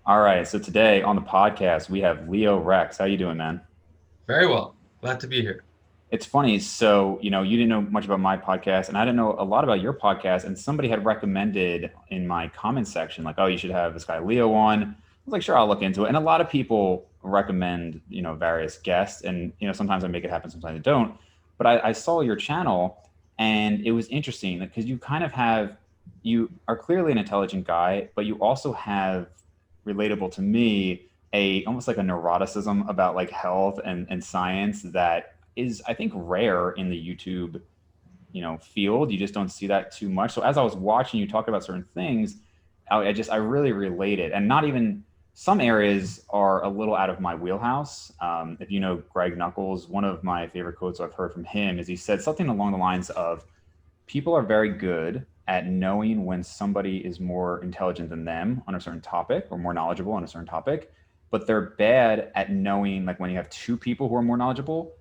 All right. So today on the podcast, we have Leo Rex. How you doing, man? Very well. Glad to be here. It's funny. So, you didn't know much about my podcast, and I didn't know a lot about your podcast. And somebody had recommended in my comment section, like, oh, you should have this guy Leo on. I was like, sure, I'll look into it. And a lot of people recommend, various guests. And, sometimes I make it happen, sometimes I don't. But I saw your channel, and it was interesting because you are clearly an intelligent guy, but you also have relatable to me a almost like a neuroticism about like health and science that is I think rare in the YouTube field. You just don't see that too much. So as I was watching you talk about certain things, I really related, and not even some areas are a little out of my wheelhouse. If you know Greg Knuckles, one of my favorite quotes I've heard from him is he said something along the lines of, people are very good at knowing when somebody is more intelligent than them on a certain topic or more knowledgeable on a certain topic, but they're bad at knowing, like, when you have two people who are more knowledgeable,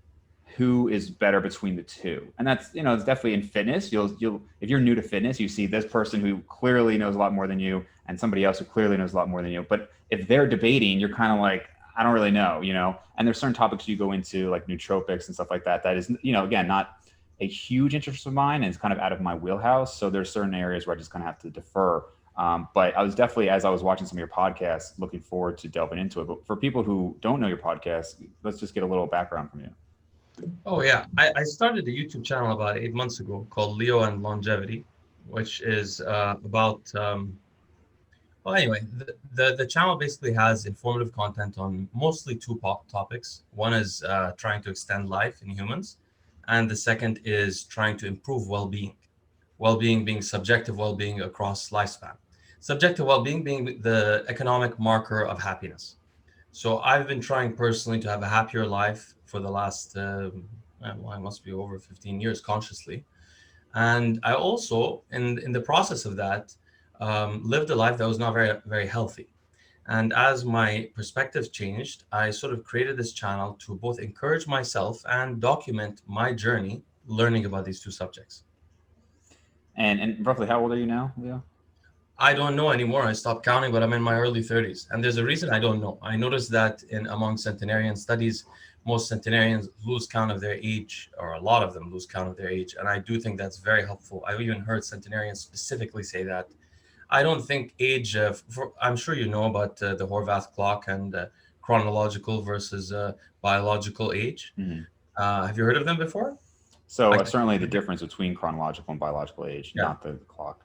who is better between the two. And that's, it's definitely in fitness. You'll if you're new to fitness, you see this person who clearly knows a lot more than you and somebody else who clearly knows a lot more than you. But if they're debating, you're kind of like, I don't really know. And there's certain topics you go into, like nootropics and stuff like that, that is, again, not a huge interest of mine, and it's kind of out of my wheelhouse. So there's certain areas where I just kind of have to defer. But I was definitely, as I was watching some of your podcasts, looking forward to delving into it. But for people who don't know your podcast, let's just get a little background from you. Oh yeah, I started a YouTube channel about 8 months ago called Leo and Longevity, which is about well anyway, the channel basically has informative content on mostly two topics. One is trying to extend life in humans, and the second is trying to improve well-being. Well-being being subjective well-being across lifespan. Subjective well-being being the economic marker of happiness. So I've been trying personally to have a happier life for the last, well, I must be over 15 years consciously. And I also, in the process of that, lived a life that was not very, very healthy. And as my perspective changed, I sort of created this channel to both encourage myself and document my journey learning about these two subjects. And roughly, how old are you now, Leo? I don't know anymore. I stopped counting, but I'm in my early 30s. And there's a reason I don't know. I noticed that in among centenarian studies, most centenarians lose count of their age, or a lot of them lose count of their age. And I do think that's very helpful. I've even heard centenarians specifically say that. I don't think age, I'm sure you know about the Horvath clock and chronological versus biological age. Mm-hmm. Have you heard of them before? So I certainly the difference between chronological and biological age, Yeah. not the clock.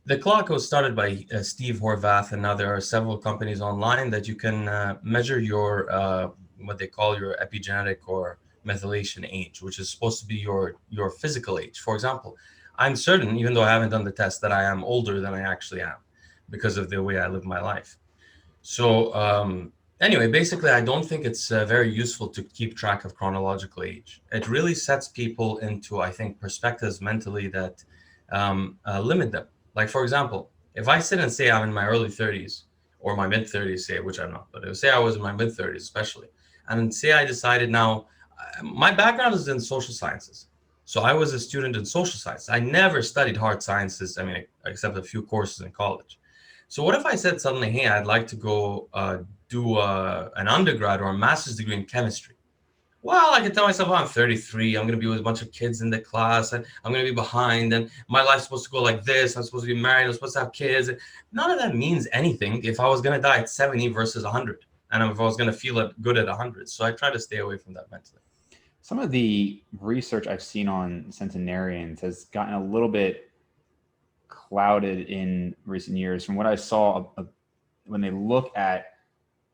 The clock was started by Steve Horvath, and now there are several companies online that you can measure your what they call your epigenetic or methylation age, which is supposed to be your physical age. For example, I'm certain, even though I haven't done the test, that I am older than I actually am because of the way I live my life. So anyway, basically, I don't think it's very useful to keep track of chronological age. It really sets people into, I think, perspectives mentally that limit them. Like, for example, if I sit and say I'm in my early 30s or my mid 30s, say, which I'm not, but say I was in my mid 30s, especially, and say I decided now, my background is in social sciences. So I was a student in social science. I never studied hard sciences, I mean, except a few courses in college. So what if I said suddenly, hey, I'd like to go do an undergrad or a master's degree in chemistry? Well, I can tell myself, oh, I'm 33. I'm going to be with a bunch of kids in the class, and I'm going to be behind. And my life's supposed to go like this. I'm supposed to be married. I'm supposed to have kids. None of that means anything if I was going to die at 70 versus 100, and if I was going to feel it good at 100. So I try to stay away from that mentally. Some of the research I've seen on centenarians has gotten a little bit clouded in recent years. From what I saw, when they look at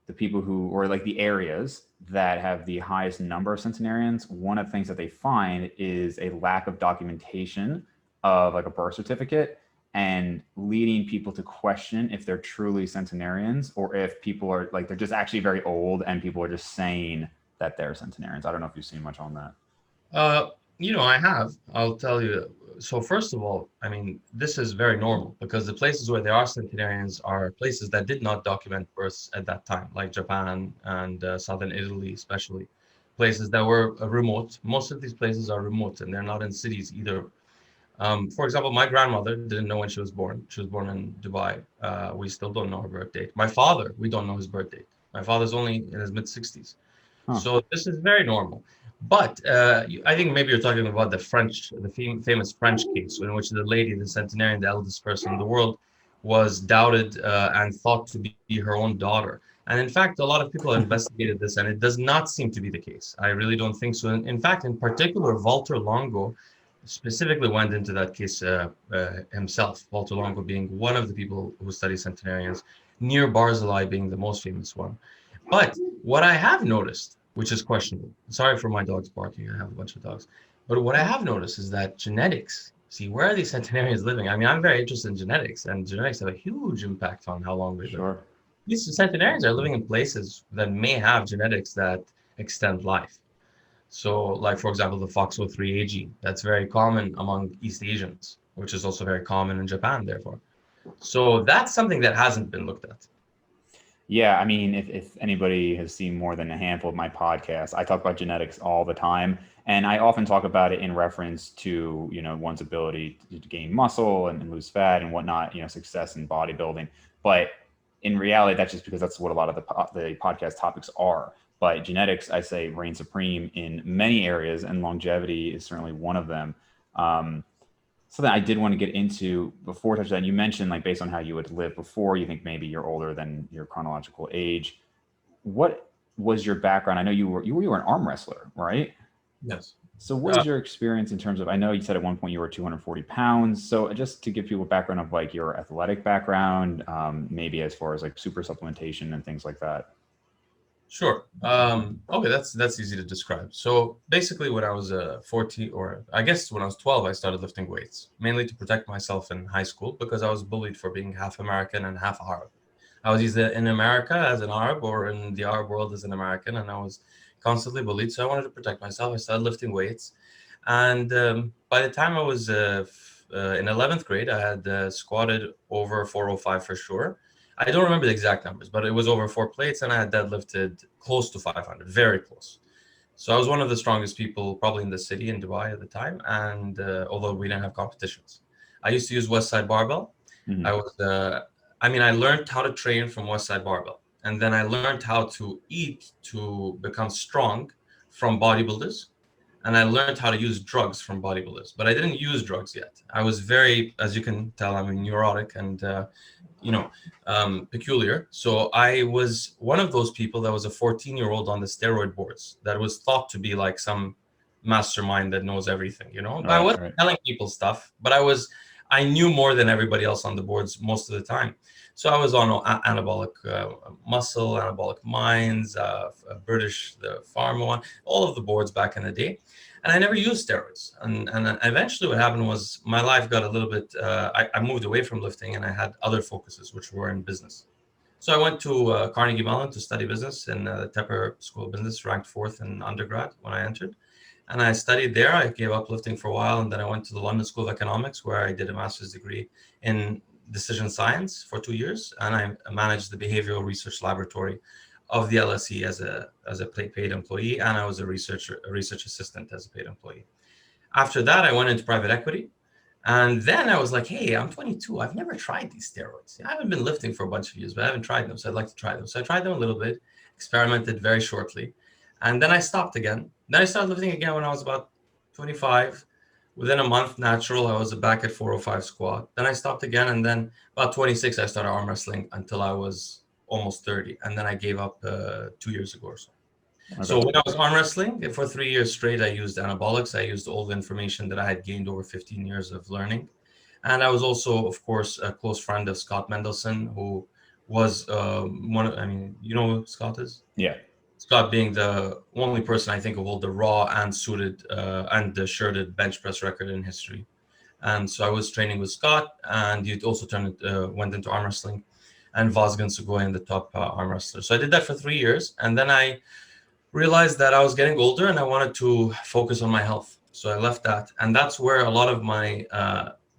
the people who, or like the areas that have the highest number of centenarians, one of the things that they find is a lack of documentation of like a birth certificate, and leading people to question if they're truly centenarians or if people are like, they're just actually very old and people are just saying that they're centenarians. I don't know if you've seen much on that. Uh, I have. I'll tell you. So first of all, I mean, this is very normal because the places where there are centenarians are places that did not document births at that time, like Japan and southern Italy, especially places that were remote. Most of these places are remote and they're not in cities either. For example, my grandmother didn't know when she was born. She was born in Dubai. We still don't know her birth date. My father, we don't know his birth date. My father's only in his mid-60s. Huh. So this is very normal. But I think maybe you're talking about the famous French case in which the lady, the centenarian, the eldest person in the world, was doubted and thought to be her own daughter. And in fact, a lot of people have investigated this, and it does not seem to be the case. I really don't think so. In fact, in particular, Walter Longo specifically went into that case himself, Walter Longo being one of the people who study centenarians, near Barzilai being the most famous one. But what I have noticed, which is questionable, sorry for my dogs barking, I have a bunch of dogs, but what I have noticed is that genetics, see, where are these centenarians living? I mean, I'm very interested in genetics, and genetics have a huge impact on how long we live. Sure. These centenarians are living in places that may have genetics that extend life. So, like, for example, the FOXO3A gene, that's very common among East Asians, which is also very common in Japan, therefore. So that's something that hasn't been looked at. Yeah, I mean, if anybody has seen more than a handful of my podcasts, I talk about genetics all the time, and I often talk about it in reference to, one's ability to gain muscle and lose fat and whatnot, success in bodybuilding. But in reality, that's just because that's what a lot of the podcast topics are. But genetics, I say, reign supreme in many areas, and longevity is certainly one of them. Something I did want to get into before touch that, you mentioned, like, based on how you would live before, you think maybe you're older than your chronological age. What was your background? I know you were an arm wrestler, right? Yes. So what is your experience in terms of, I know you said at one point you were 240 pounds. So just to give people a background of like your athletic background, maybe as far as like super supplementation and things like that. Sure. Okay, that's easy to describe. So basically, when I was 14, or I guess when I was 12, I started lifting weights, mainly to protect myself in high school because I was bullied for being half American and half Arab. I was either in America as an Arab or in the Arab world as an American, and I was constantly bullied. So I wanted to protect myself. I started lifting weights, and by the time I was in 11th grade, I had squatted over 405 for sure. I don't remember the exact numbers, but it was over 4 plates, and I had deadlifted close to 500, very close. So I was one of the strongest people probably in the city in Dubai at the time, and although we didn't have competitions. I used to use West Side Barbell. Mm-hmm. I learned how to train from West Side Barbell, and then I learned how to eat to become strong from bodybuilders, and I learned how to use drugs from bodybuilders, but I didn't use drugs yet. I was very, as you can tell, I'm neurotic and peculiar. So I was one of those people that was a 14-year-old on the steroid boards that was thought to be like some mastermind that knows everything, But I wasn't telling people stuff, but I knew more than everybody else on the boards most of the time. So I was on anabolic muscle, anabolic minds, British, the pharma one, all of the boards back in the day. And I never used steroids. And eventually what happened was my life got a little bit, I moved away from lifting and I had other focuses, which were in business. So I went to Carnegie Mellon to study business in the Tepper School of Business, ranked 4th in undergrad when I entered. And I studied there. I gave up lifting for a while. And then I went to the London School of Economics, where I did a master's degree in decision science for 2 years. And I managed the Behavioural Research Laboratory of the LSE as a paid employee, and I was a research assistant as a paid employee. After that, I went into private equity, and then I was like, hey, I'm 22. I've never tried these steroids. I haven't been lifting for a bunch of years, but I haven't tried them, so I'd like to try them. So I tried them a little bit, experimented very shortly, and then I stopped again. Then I started lifting again when I was about 25. Within a month, natural, I was back at 405 squat. Then I stopped again, and then about 26, I started arm wrestling until I was almost 30, and then I gave up 2 years ago or so. Okay. So when I was arm wrestling for 3 years straight, I used anabolics. I used all the information that I had gained over 15 years of learning, and I was also, of course, a close friend of Scott Mendelson, who was you know who Scott is? Yeah. Scott being the only person I think of all the raw and suited and the shirted bench press record in history. And so I was training with Scott, and he also went into arm wrestling. And Vazgen Sugoyan, the top arm wrestler. So I did that for 3 years. And then I realized that I was getting older and I wanted to focus on my health. So I left that. And that's where a lot of my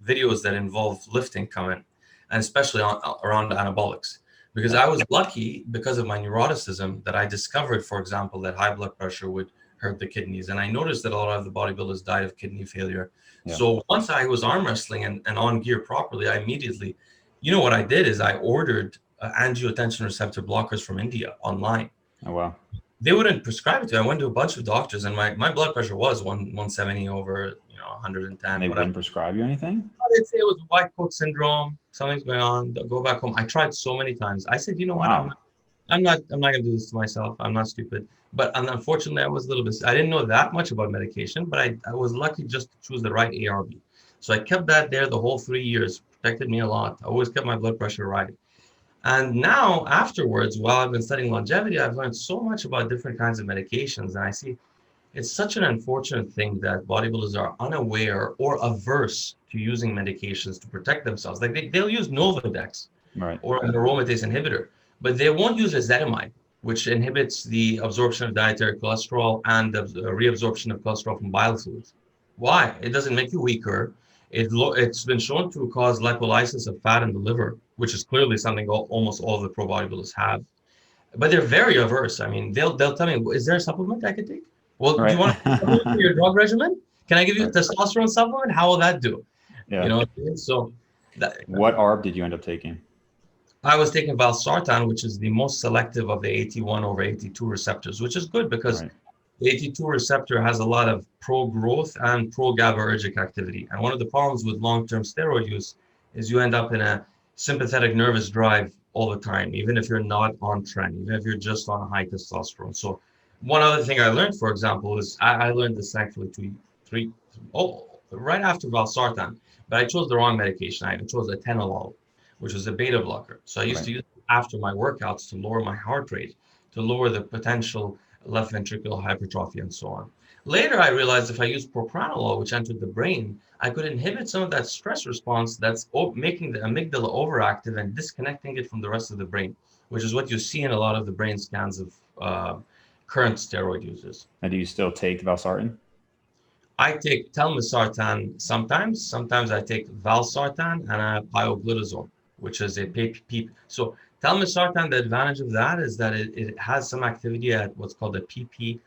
videos that involve lifting come in, and especially around anabolics. Because I was lucky, because of my neuroticism, that I discovered, for example, that high blood pressure would hurt the kidneys. And I noticed that a lot of the bodybuilders died of kidney failure. Yeah. So once I was arm wrestling and on gear properly, I immediately, what I did is I ordered angiotensin receptor blockers from India online. Oh, wow. They wouldn't prescribe it to me. I went to a bunch of doctors, and my blood pressure was 170 over 110. And they wouldn't prescribe you anything? They'd say it was white coat syndrome. Something's going on. Go back home. I tried so many times. I said, what? Wow. I'm not going to do this to myself. I'm not stupid. But unfortunately, I was a little bit. I didn't know that much about medication, but I was lucky just to choose the right ARB. So I kept that there the whole 3 years. Protected me a lot. I always kept my blood pressure right. And now, afterwards, while I've been studying longevity, I've learned so much about different kinds of medications. And I see it's such an unfortunate thing that bodybuilders are unaware or averse to using medications to protect themselves. Like they'll use Novodex or an aromatase inhibitor, but they won't use ezetimibe, which inhibits the absorption of dietary cholesterol and the reabsorption of cholesterol from bile fluids. Why? It doesn't make you weaker. It's been shown to cause lipolysis of fat in the liver, which is clearly something almost all of the pro bodybuilders have. But they're very averse. I mean, they'll tell me, is there a supplement I could take? Well, do you want to supplement your drug regimen? Can I give you a testosterone supplement? How will that do? Yeah. So what ARB did you end up taking? I was taking valsartan, which is the most selective of the AT1 over AT2 receptors, which is good because the AT2 receptor has a lot of pro-growth and pro-GABAergic activity. And one of the problems with long-term steroid use is you end up in a sympathetic nervous drive all the time, even if you're not on trend, even if you're just on high testosterone. So one other thing I learned, for example, is I learned this actually right after valsartan, but I chose the wrong medication. I chose atenolol, which was a beta blocker. So I used to use it after my workouts to lower my heart rate, to lower the potential left ventricular hypertrophy and so on. Later, I realized if I used propranolol, which entered the brain, I could inhibit some of that stress response that's making the amygdala overactive and disconnecting it from the rest of the brain, which is what you see in a lot of the brain scans of current steroid users. And do you still take valsartan? I take telmisartan sometimes. Sometimes I take valsartan and pioglitazone, which is a PEP. So telmisartan, the advantage of that is that it has some activity at what's called a PP,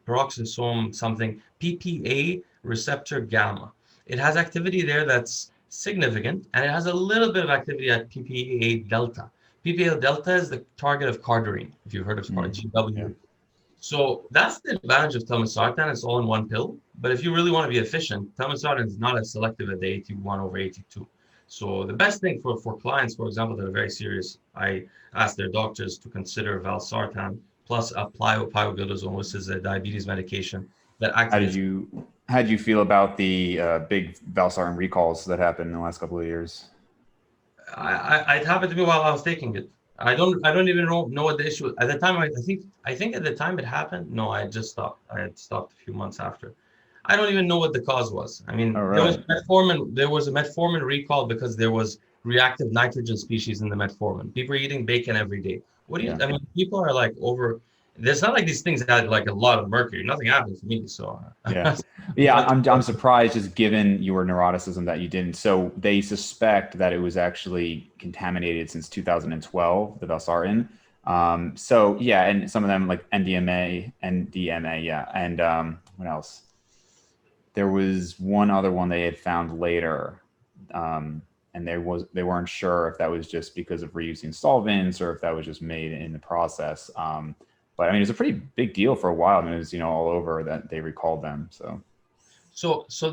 peroxisome something, PPA receptor gamma. It has activity there that's significant, and it has a little bit of activity at PPA delta. PPA delta is the target of cardarine, if you've heard of GW. Yeah. So that's the advantage of telmisartan. It's all in one pill. But if you really want to be efficient, telmisartan is not as selective as the AT1 over AT2. So the best thing for clients, for example, that are very serious, I ask their doctors to consider valsartan plus a pioglitazone, which is a diabetes medication that actually. How did you feel about the big valsartan recalls that happened in the last couple of years? It happened to me while I was taking it. I don't even know what the issue was. At the time, I think at the time it happened. No, I had just stopped. I had stopped a few months after. I don't even know what the cause was. I mean, there was a metformin recall because there was reactive nitrogen species in the metformin. People are eating bacon every day. What do you? I mean, people are like over. There's not like these things had like a lot of mercury. Nothing happened to me. So I'm surprised, just given your neuroticism, that you didn't. So they suspect that it was actually contaminated since 2012, the valsartan. And some of them like NDMA, and what else? There was one other one they had found later, and they weren't sure if that was just because of reusing solvents or if that was just made in the process. But I mean, it's a pretty big deal for a while. I mean, it was all over that they recalled them. So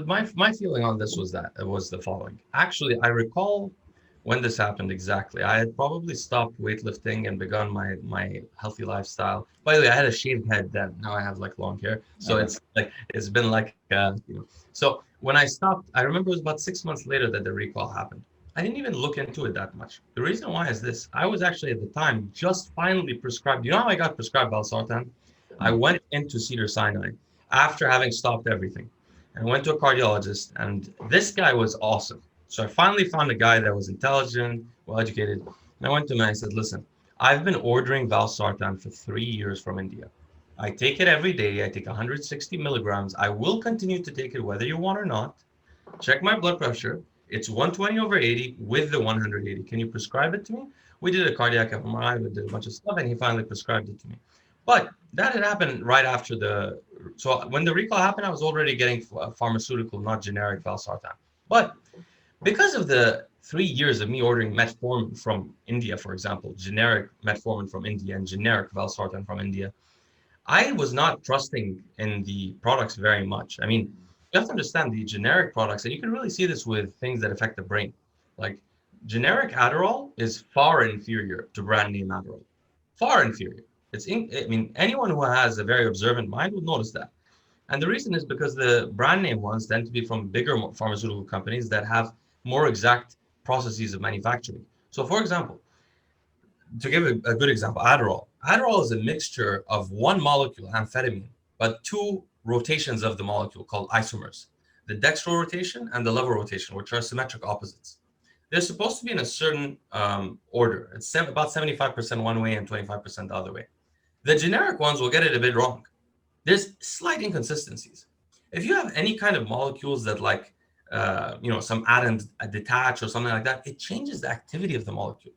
my feeling on this was the following. Actually, I recall when this happened exactly. I had probably stopped weightlifting and begun my healthy lifestyle. By the way, I had a shaved head then. Now I have like long hair. So it's been like So when I stopped, I remember it was about 6 months later that the recall happened. I didn't even look into it that much. The reason why is this. I was actually at the time just finally prescribed. You know how I got prescribed valsartan? I went into Cedars-Sinai after having stopped everything. And I went to a cardiologist, and this guy was awesome. So I finally found a guy that was intelligent, well-educated. And I went to him and I said, listen, I've been ordering valsartan for 3 years from India. I take it every day. I take 160 milligrams. I will continue to take it whether you want or not. Check my blood pressure. It's 120 over 80 with the 180. Can you prescribe it to me? We did a cardiac MRI. We did a bunch of stuff, and he finally prescribed it to me. But that had happened right after the. So when the recall happened, I was already getting pharmaceutical, not generic valsartan. But because of the 3 years of me ordering metformin from India, for example, generic metformin from India and generic valsartan from India, I was not trusting in the products very much. I mean, you have to understand the generic products, and you can really see this with things that affect the brain. Like generic Adderall is far inferior to brand name Adderall. Far inferior. I mean, anyone who has a very observant mind would notice that. And the reason is because the brand name ones tend to be from bigger pharmaceutical companies that have more exact processes of manufacturing. So, for example, to give a good example, Adderall. Adderall is a mixture of one molecule, amphetamine, but two rotations of the molecule called isomers, the dextro rotation and the levo rotation, which are symmetric opposites. They're supposed to be in a certain order. It's about 75% one way and 25% the other way. The generic ones will get it a bit wrong. There's slight inconsistencies. If you have any kind of molecules that some atoms detach or something like that, it changes the activity of the molecule.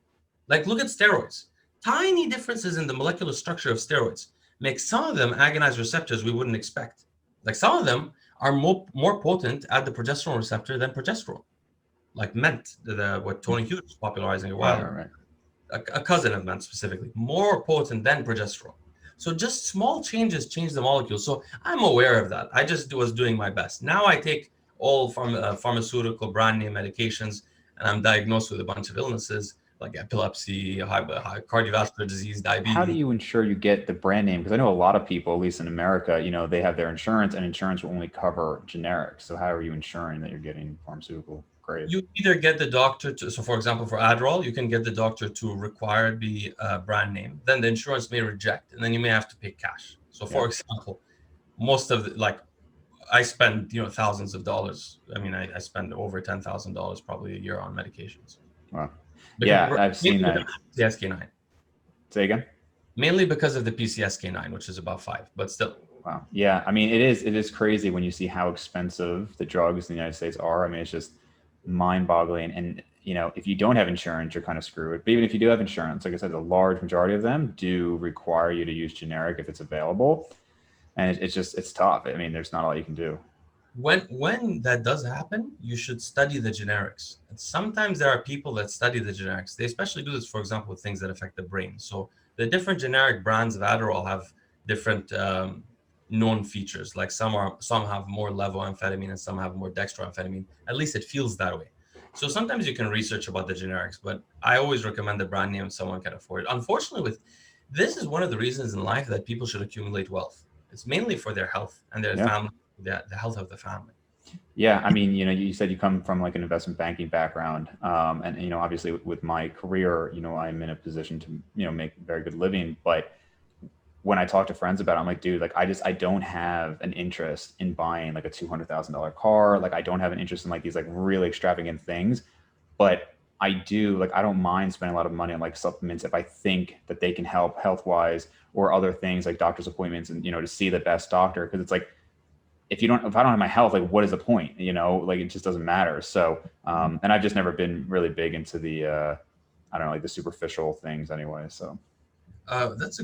Like look at steroids. Tiny differences in the molecular structure of steroids make some of them agonize receptors we wouldn't expect. Like some of them are more potent at the progesterone receptor than progesterone. Like Ment, what Tony Hughes was popularizing a while ago. Right. A cousin of Ment specifically, more potent than progesterone. So just small changes change the molecule. So I'm aware of that. I just was doing my best. Now I take all pharmaceutical brand name medications, and I'm diagnosed with a bunch of illnesses like epilepsy, high cardiovascular disease, How do diabetes. you ensure you get the brand name? Because I know a lot of people, at least in America, they have their insurance, and insurance will only cover generics. So how are you ensuring that you're getting pharmaceutical grade? You either get the doctor to, so for example, for Adderall, you can get the doctor to require the brand name. Then the insurance may reject, and then you may have to pay cash. So for Yeah. example, most of I spend thousands of dollars. I mean, I spend over $10,000 probably a year on medications Wow. because Yeah, I've seen mainly because that. of the PCSK9, Say again. mainly because of the PCSK9, which is about 5, but still. Wow. Yeah. I mean, it is crazy when you see how expensive the drugs in the United States are. I mean, it's just mind-boggling. And if you don't have insurance, you're kind of screwed. But even if you do have insurance, like I said, the large majority of them do require you to use generic if it's available. And it's tough. I mean, there's not a lot you can do. When that does happen, you should study the generics. And sometimes there are people that study the generics. They especially do this, for example, with things that affect the brain. So the different generic brands of Adderall have different known features. Like some have more levoamphetamine and some have more dextroamphetamine. At least it feels that way. So sometimes you can research about the generics, but I always recommend the brand name if someone can afford it. Unfortunately, with this is one of the reasons in life that people should accumulate wealth. It's mainly for their health and their Yeah. family, the health of the family. Yeah, I mean, you said you come from like an investment banking background, and obviously with my career, I'm in a position to make a very good living. But when I talk to friends about it, I'm like, dude, like I don't have an interest in buying like a $200,000 car. Like I don't have an interest in like these like really extravagant things, but I do like I don't mind spending a lot of money on like supplements if I think that they can help health wise or other things like doctor's appointments and to see the best doctor because it's like if I don't have my health, like what is the point? Like it just doesn't matter. So, and I've just never been really big into the, I don't know, like the superficial things anyway. So, That's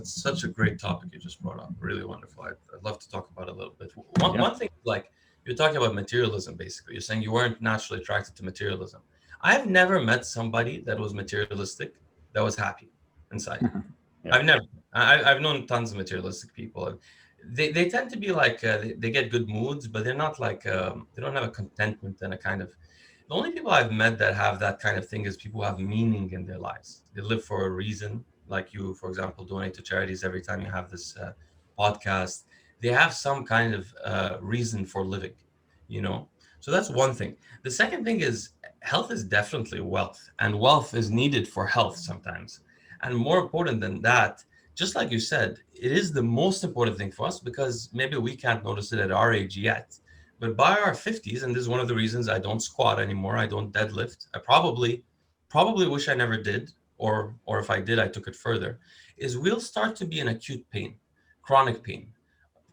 such a great topic you just brought up. Really wonderful. I'd love to talk about it a little bit. yeah. One thing, like you're talking about materialism, basically. You're saying you weren't naturally attracted to materialism. I've never met somebody that was materialistic that was happy inside. Yeah. I've never. I've known tons of materialistic people. They tend to be like they get good moods, but they're not like they don't have a contentment and a kind of. The only people I've met that have that kind of thing is people who have meaning in their lives. They live for a reason, like you, for example, donate to charities every time you have this podcast. They have some kind of reason for living, you know. So that's one thing. The second thing is health is definitely wealth, and wealth is needed for health sometimes. And more important than that, just like you said, it is the most important thing for us because maybe we can't notice it at our age yet. But by our 50s, and this is one of the reasons I don't squat anymore, I don't deadlift. I probably wish I never did, or if I did, I took it further, is we'll start to be in acute pain, chronic pain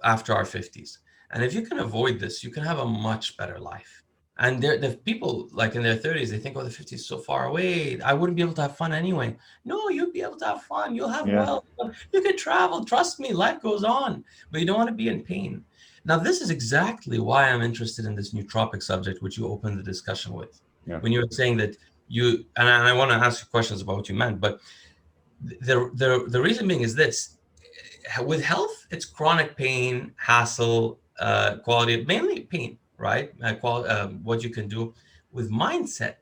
after our 50s. And if you can avoid this, you can have a much better life. And the people like in their 30s, they think, oh, the 50s is so far away. I wouldn't be able to have fun anyway. No, you'll be able to have fun. You'll have Yeah. wealth. You can travel. Trust me, life goes on. But you don't want to be in pain. Now, this is exactly why I'm interested in this nootropic subject, which you opened the discussion with. Yeah. When you were saying that and I want to ask you questions about what you meant, but the reason being is this. With health, it's chronic pain, hassle, quality, mainly pain, right? What you can do. With mindset,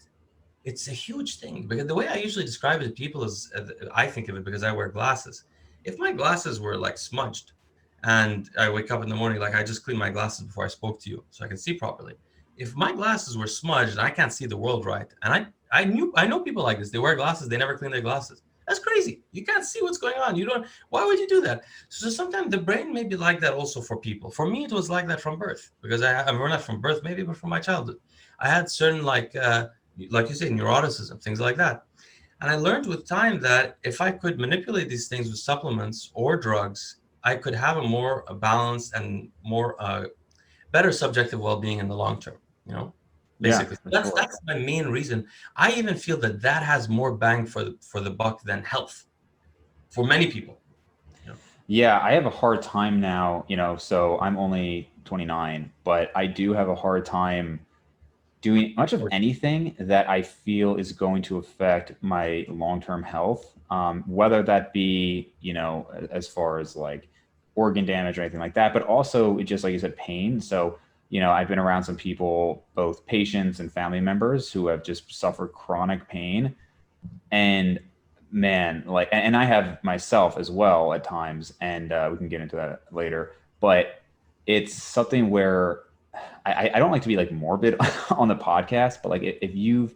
it's a huge thing, because the way I usually describe it to people is, I think of it because I wear glasses. If my glasses were like smudged and I wake up in the morning, like I just cleaned my glasses before I spoke to you so I can see properly. If my glasses were smudged and I can't see the world right, and I know people like this, they wear glasses, they never clean their glasses. That's crazy. You can't see what's going on. Why would you do that? So sometimes the brain may be like that also for people. For me, it was like that from birth, because I'm not from birth, maybe, but from my childhood. I had certain like you say, neuroticism, things like that. And I learned with time that if I could manipulate these things with supplements or drugs, I could have a more balanced and more better subjective well-being in the long term. You know, Yeah, basically, for sure. that's my main reason. I even feel that that has more bang for the buck than health for many people. You know? Yeah, I have a hard time now, so I'm only 29, but I do have a hard time doing much of anything that I feel is going to affect my long-term health, whether that be, as far as like organ damage or anything like that, but also just like you said, pain. So, I've been around some people, both patients and family members, who have just suffered chronic pain. And man, like, and I have myself as well at times, and we can get into that later. But it's something where I don't like to be like morbid on the podcast, but like if you've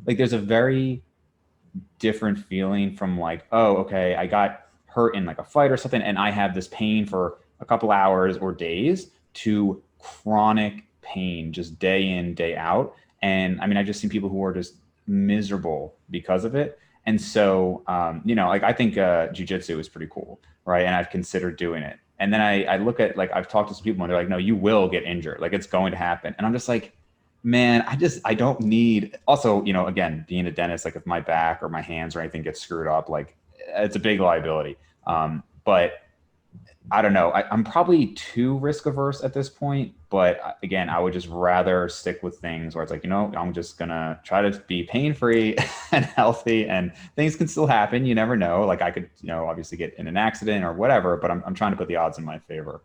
like, there's a very different feeling from like, oh, okay, I got hurt in like a fight or something, and I have this pain for a couple hours or days, to chronic pain just day in, day out. And I mean, I've just seen people who are just miserable because of it. And so, like I think jujitsu is pretty cool, right? And I've considered doing it. And then I look at, like, I've talked to some people and they're like, no, you will get injured. Like, it's going to happen. And I'm just like, man, I don't need, also, again, being a dentist, like if my back or my hands or anything gets screwed up, like it's a big liability. But I don't know. I'm probably too risk averse at this point, but again, I would just rather stick with things where it's like, I'm just gonna try to be pain free and healthy, and things can still happen. You never know. Like I could, obviously get in an accident or whatever, but I'm trying to put the odds in my favor.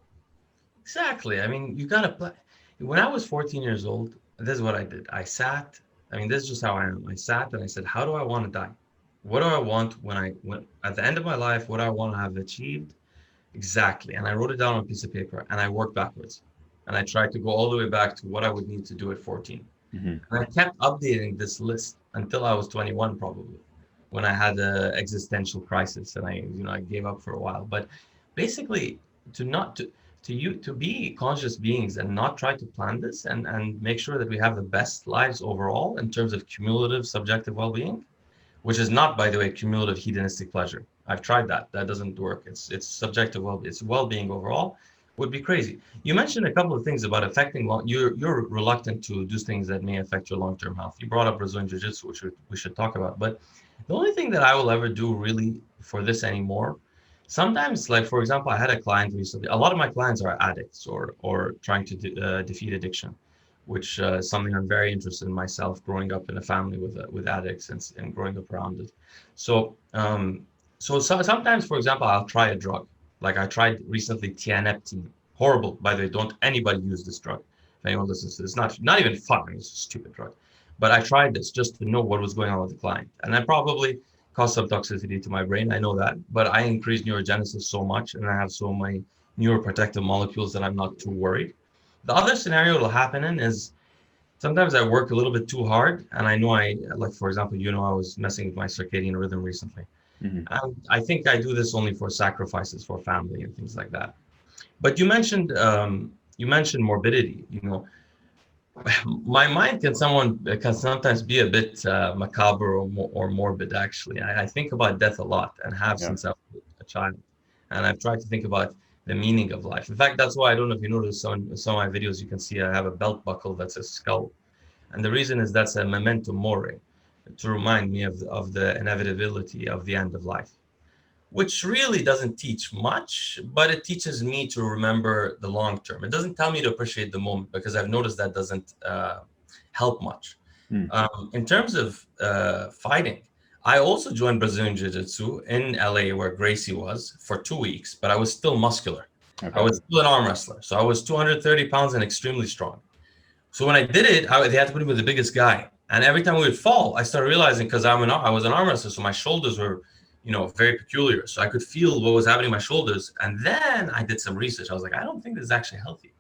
Exactly. I mean, you gotta play. When I was 14 years old, this is what I did. I sat. I mean, this is just how I am. I sat and I said, how do I want to die? What do I want when at the end of my life? What do I want to have achieved? Exactly. And I wrote it down on a piece of paper and I worked backwards. And I tried to go all the way back to what I would need to do at 14. Mm-hmm. And I kept updating this list until I was 21, probably, when I had an existential crisis and I gave up for a while. But basically, to not to be conscious beings and not try to plan this and make sure that we have the best lives overall in terms of cumulative subjective well-being, which is not, by the way, cumulative hedonistic pleasure. I've tried that. That doesn't work. It's subjective it's well-being overall would be crazy. You mentioned a couple of things about affecting you're reluctant to do things that may affect your long-term health. You brought up Brazilian Jiu-Jitsu, which we should talk about. But the only thing that I will ever do really for this anymore, sometimes, like for example, I had a client recently. A lot of my clients are addicts or trying to defeat addiction, which is something I'm very interested in myself, growing up in a family with addicts and growing up around it. So, sometimes, for example, I'll try a drug. Like I tried recently tianeptine. Horrible, by the way. Don't anybody use this drug. If anyone listens to this, not even fun. It's a stupid drug. But I tried this just to know what was going on with the client, and I probably caused some toxicity to my brain. I know that, but I increased neurogenesis so much, and I have so many neuroprotective molecules that I'm not too worried. The other scenario it'll happen in is sometimes I work a little bit too hard, and I know like for example, I was messing with my circadian rhythm recently. Mm-hmm. I think I do this only for sacrifices for family and things like that. But you mentioned morbidity. My mind can sometimes be a bit macabre or morbid. Actually, I think about death a lot and have Yeah. since I was a child, and I've tried to think about the meaning of life. In fact, that's why I don't know if you noticed some of my videos. You can see I have a belt buckle that says skull. And the reason is that's a memento mori, to remind me of the inevitability of the end of life, which really doesn't teach much, but it teaches me to remember the long term. It doesn't tell me to appreciate the moment, because I've noticed that doesn't help much. In terms of fighting, I also joined Brazilian Jiu-Jitsu in LA, where Gracie was, for 2 weeks, but I was still muscular. Okay. I was still an arm wrestler. So I was 230 pounds and extremely strong. So when I did it, they had to put me with the biggest guy. And every time we would fall, I started realizing, because I was an arm wrestler, so my shoulders were, very peculiar. So I could feel what was happening in my shoulders. And then I did some research. I was like, I don't think this is actually healthy.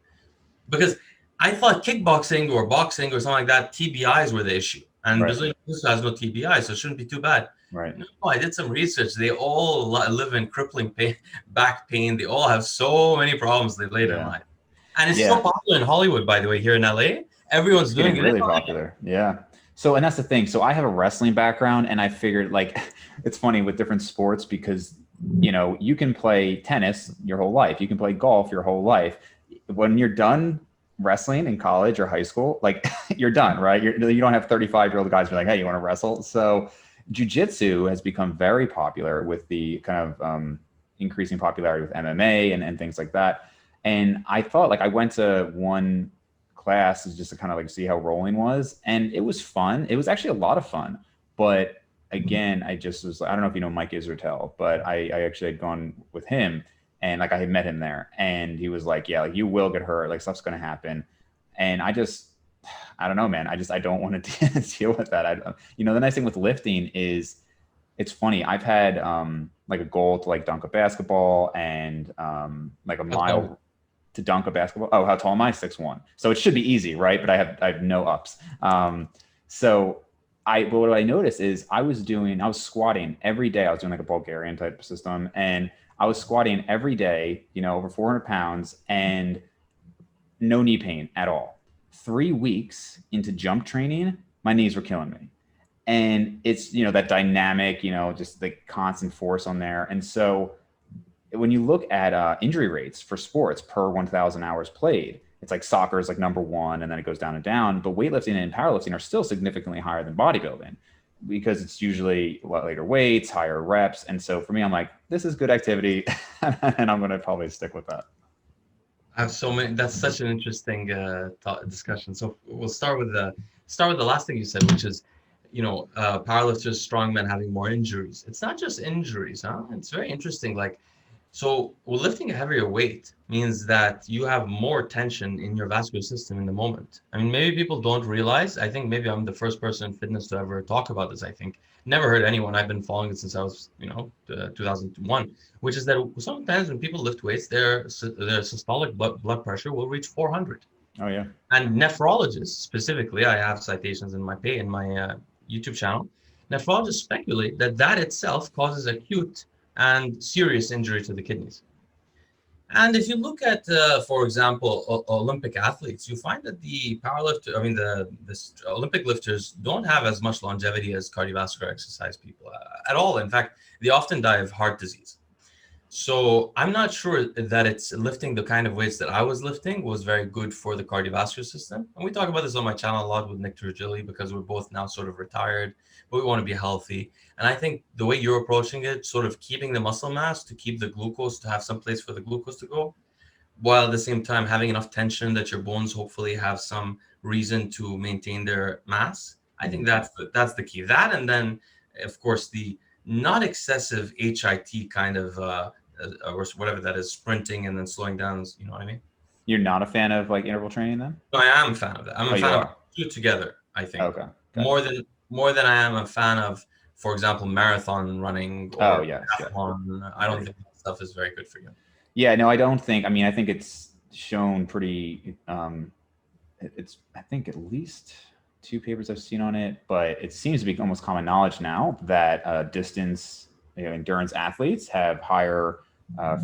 Because I thought kickboxing or boxing or something like that, TBIs were the issue. And Brazilian Jiu-Jitsu has no TBI, so it shouldn't be too bad. Right. No, I did some research. They all live in crippling pain, back pain. They all have so many problems later in life. And it's so popular in Hollywood, by the way, here in LA. Everyone's doing it. Really popular. Yeah. So, and that's the thing. So I have a wrestling background, and I figured, like, it's funny with different sports, because, you can play tennis your whole life. You can play golf your whole life. When you're done wrestling in college or high school, like, you're done, right? You don't have 35-year-old guys be like, hey, you want to wrestle? So jiu-jitsu has become very popular with the kind of increasing popularity with MMA and things like that. And I thought, like, I went to one class just to kind of like see how rolling was, and it was fun. It was actually a lot of fun. But again, I just was, I don't know if you know Mike Israetel, but I actually had gone with him, and like I had met him there, and he was like, yeah, like, you will get hurt, like, stuff's going to happen. And I don't know, man. I don't want to deal with that. The nice thing with lifting is, it's funny. I've had like a goal to like dunk a basketball, and like a mile to dunk a basketball. Oh, how tall am I? 6'1". So it should be easy, right? But I have no ups. But what I noticed is I was squatting every day. I was doing like a Bulgarian type system, and I was squatting every day, over 400 pounds, and no knee pain at all. 3 weeks into jump training, my knees were killing me. And it's, that dynamic, just the constant force on there. And so when you look at injury rates for sports per 1,000 hours played, it's like soccer is like number one, and then it goes down and down. But weightlifting and powerlifting are still significantly higher than bodybuilding, because it's usually lighter weights, higher reps. And so for me, I'm like, this is good activity, and I'm going to probably stick with that. I have so many. That's such an interesting discussion. So we'll start with the last thing you said, which is, powerlifters, strongmen having more injuries. It's not just injuries, huh? It's very interesting. Like, so lifting a heavier weight means that you have more tension in your vascular system in the moment. I mean, maybe people don't realize. I think maybe I'm the first person in fitness to ever talk about this. I think never heard anyone. I've been following it since I was, 2001. Which is that sometimes when people lift weights, their systolic blood pressure will reach 400. Oh yeah. And nephrologists specifically, I have citations in my YouTube channel. Nephrologists speculate that itself causes acute and serious injury to the kidneys. And if you look at, for example, Olympic athletes, you find that the Olympic lifters don't have as much longevity as cardiovascular exercise people at all. In fact, they often die of heart disease. So I'm not sure that it's lifting the kind of weights that I was lifting was very good for the cardiovascular system. And we talk about this on my channel a lot with Nick Turgilli, because we're both now sort of retired, but we want to be healthy. And I think the way you're approaching it, sort of keeping the muscle mass to keep the glucose, to have some place for the glucose to go, while at the same time having enough tension that your bones hopefully have some reason to maintain their mass. I think that's the key. That, and then, of course, the not excessive HIT kind of or whatever that is, sprinting and then slowing down, you know what I mean? You're not a fan of like interval training then? No, I am a fan of that. I'm a fan of two together, I think. Okay. More than I am a fan of, for example, marathon running or triathlon. I don't think that stuff is very good for you. Yeah, no, I don't think. I mean, I think it's shown pretty. It's I think at least 2 papers I've seen on it, but it seems to be almost common knowledge now that distance, endurance athletes have higher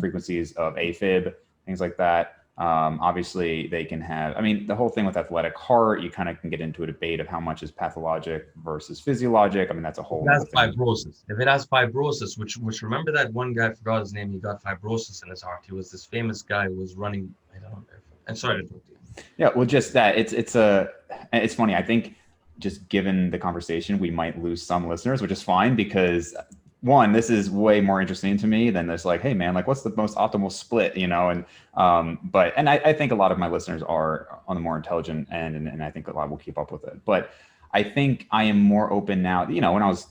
frequencies of AFib, things like that. Obviously, they can have, I mean, the whole thing with athletic heart, you kind of can get into a debate of how much is pathologic versus physiologic. I mean, that's a whole other thing. Fibrosis. If it has fibrosis, which remember that one guy, I forgot his name, he got fibrosis in his heart. He was this famous guy who was running, I don't know. I'm sorry to talk to you. Yeah, well, just that it's funny. I think just given the conversation, we might lose some listeners, which is fine because one, this is way more interesting to me than this like, hey man, like what's the most optimal split, you know? And, I think a lot of my listeners are on the more intelligent end, and I think a lot will keep up with it. But I think I am more open now, you know, when I was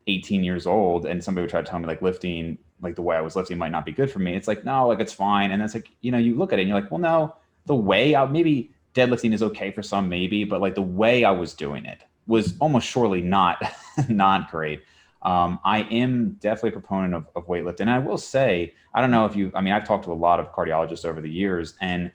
18 years old and somebody would try to tell me like lifting, like the way I was lifting might not be good for me. It's like, no, like it's fine. And it's like, you know, you look at it and you're like, well, no, the way maybe deadlifting is okay for some, maybe, but like the way I was doing it was almost surely not, not great. I am definitely a proponent of weightlifting. And I will say, I don't know if I've talked to a lot of cardiologists over the years, and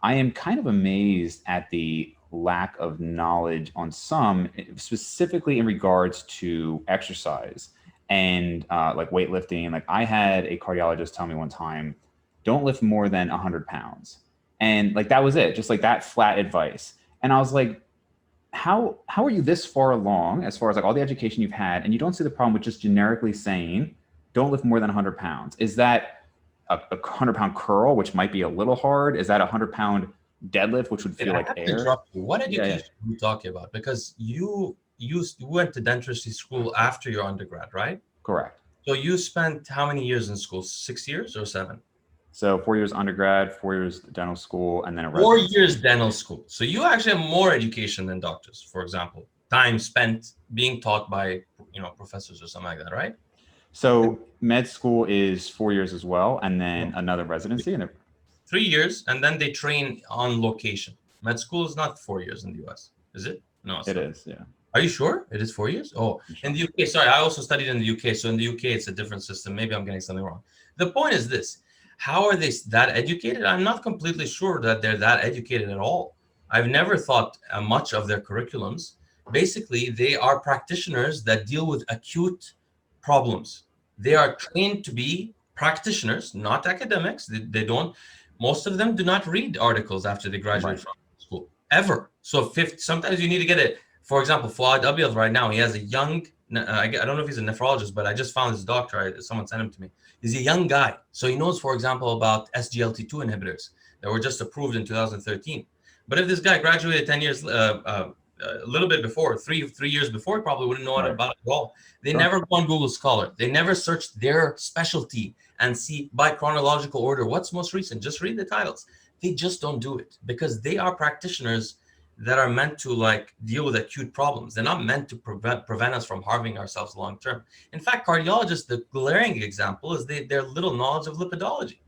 I am kind of amazed at the lack of knowledge on some, specifically in regards to exercise and like weightlifting. Like I had a cardiologist tell me one time, don't lift more than 100 pounds. And like, that was it, just like that flat advice. And I was like, how are you this far along as far as like all the education you've had, and you don't see the problem with just generically saying, don't lift more than 100 pounds? Is that a 100-pound curl, which might be a little hard? Is that a 100-pound deadlift, which would feel like air? What education are you talking about? Because you went to dentistry school after your undergrad, right? Correct. So you spent how many years in school? 6 years or 7? So 4 years undergrad, 4 years dental school, and then a 4 years dental school. So you actually have more education than doctors, for example. Time spent being taught by, you know, professors or something like that, right? So med school is 4 years as well, and then another residency. And 3 years, and then they train on location. Med school is not 4 years in the US, is it? No, it is. Yeah. Are you sure it is 4 years? Oh, in the UK. Sorry, I also studied in the UK. So in the UK, it's a different system. Maybe I'm getting something wrong. The point is this: how are they that educated? I'm not completely sure that they're that educated at all. I've never thought much of their curriculums. Basically, they are practitioners that deal with acute problems. They are trained to be practitioners, not academics. They don't. Most of them do not read articles after they graduate from school, ever. So sometimes you need to get it. For example, Fuad Abiel right now, he has a young, I don't know if he's a nephrologist, but I just found his doctor. Someone sent him to me. He's a young guy. So he knows, for example, about SGLT2 inhibitors that were just approved in 2013. But if this guy graduated 10 years, a little bit before, three years before, he probably wouldn't know about it at all. They never go on Google Scholar. They never search their specialty and see by chronological order what's most recent. Just read the titles. They just don't do it because they are practitioners that are meant to like deal with acute problems. They're not meant to prevent us from harming ourselves long term. In fact, cardiologists, the glaring example is their little knowledge of lipidology.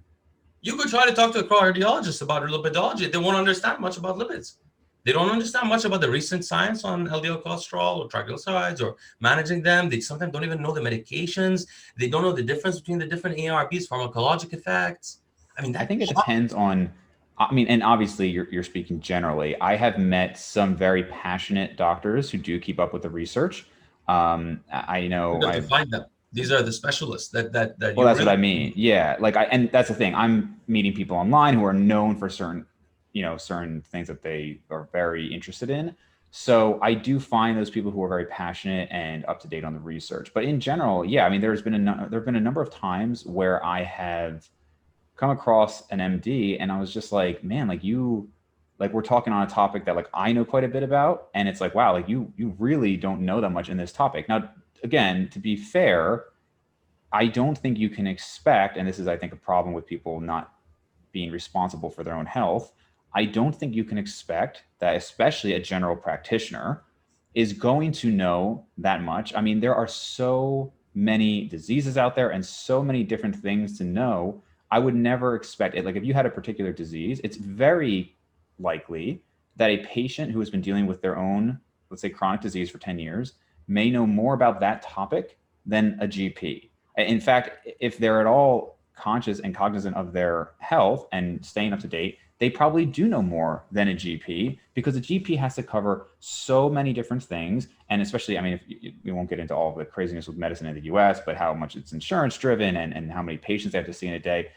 You could try to talk to a cardiologist about lipidology. They won't understand much about lipids. They don't understand much about the recent science on LDL cholesterol or triglycerides or managing them. They sometimes don't even know the medications. They don't know the difference between the different ARBs, pharmacologic effects. I mean, I think it depends on, and obviously you're speaking generally. I have met some very passionate doctors who do keep up with the research. I know to find them. These are the specialists that well, that's what I mean. Yeah. Like and that's the thing. I'm meeting people online who are known for certain things that they are very interested in. So I do find those people who are very passionate and up to date on the research. But in general, yeah, I mean, there've been a number of times where I have come across an MD and I was just like, man, like we're talking on a topic that like I know quite a bit about, and it's like, wow, like you really don't know that much in this topic. Now, again, to be fair, I don't think you can expect, and this is, I think, a problem with people not being responsible for their own health. I don't think you can expect that, especially a general practitioner, is going to know that much. I mean, there are so many diseases out there and so many different things to know. I would never expect it. Like if you had a particular disease, it's very likely that a patient who has been dealing with their own, let's say, chronic disease for 10 years may know more about that topic than a GP. In fact, if they're at all conscious and cognizant of their health and staying up to date, they probably do know more than a GP, because a GP has to cover so many different things. And especially, I mean, we won't get into all of the craziness with medicine in the US, but how much it's insurance driven and how many patients they have to see in a day.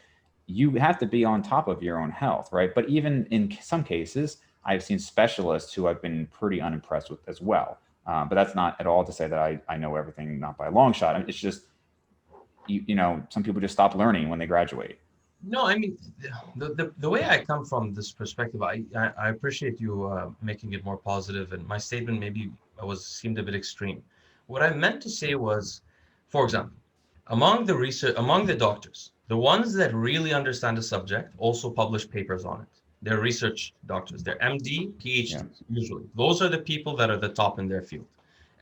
You have to be on top of your own health, right? But even in some cases, I've seen specialists who I've been pretty unimpressed with as well. But that's not at all to say that I know everything, not by a long shot. It's just, you know, some people just stop learning when they graduate. No, I mean, the way I come from this perspective, I appreciate you making it more positive, and my statement maybe seemed a bit extreme. What I meant to say was, for example, among the doctors, the ones that really understand the subject also publish papers on it. They're research doctors. They're MD, Yeah. PhDs, usually. Those are the people that are the top in their field.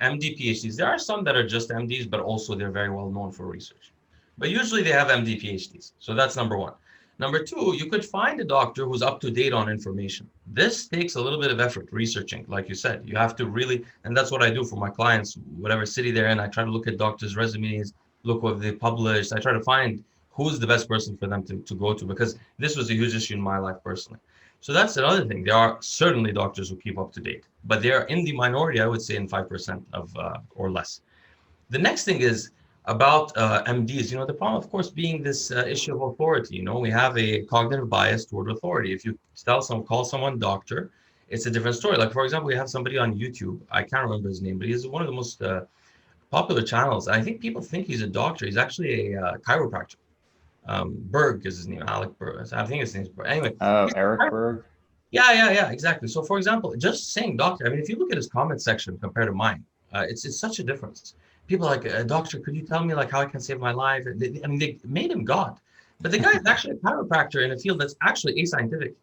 MD, PhDs. There are some that are just MDs, but also they're very well known for research. But usually they have MD, PhDs. So that's number one. Number two, you could find a doctor who's up to date on information. This takes a little bit of effort researching. Like you said, you have to really, and that's what I do for my clients, whatever city they're in. I try to look at doctors' resumes, look what they published. I try to find who's the best person for them to go to, because this was a huge issue in my life personally. So that's another thing. There are certainly doctors who keep up to date, but they are in the minority, I would say, in 5% of or less. The next thing is about MDs. The problem, of course, being this issue of authority. We have a cognitive bias toward authority. If you call someone doctor, it's a different story. Like, for example, we have somebody on YouTube. I can't remember his name, but he's one of the most popular channels. I think people think he's a doctor. He's actually a chiropractor. Berg is his name, Alec Berg. I think his name's Berg. Anyway. Oh, Eric Berg. Yeah, exactly. So, for example, just saying doctor, I mean, if you look at his comment section compared to mine, it's such a difference. People are like, doctor, could you tell me like how I can save my life? I mean, they made him God, but the guy is actually a chiropractor in a field that's actually ascientific.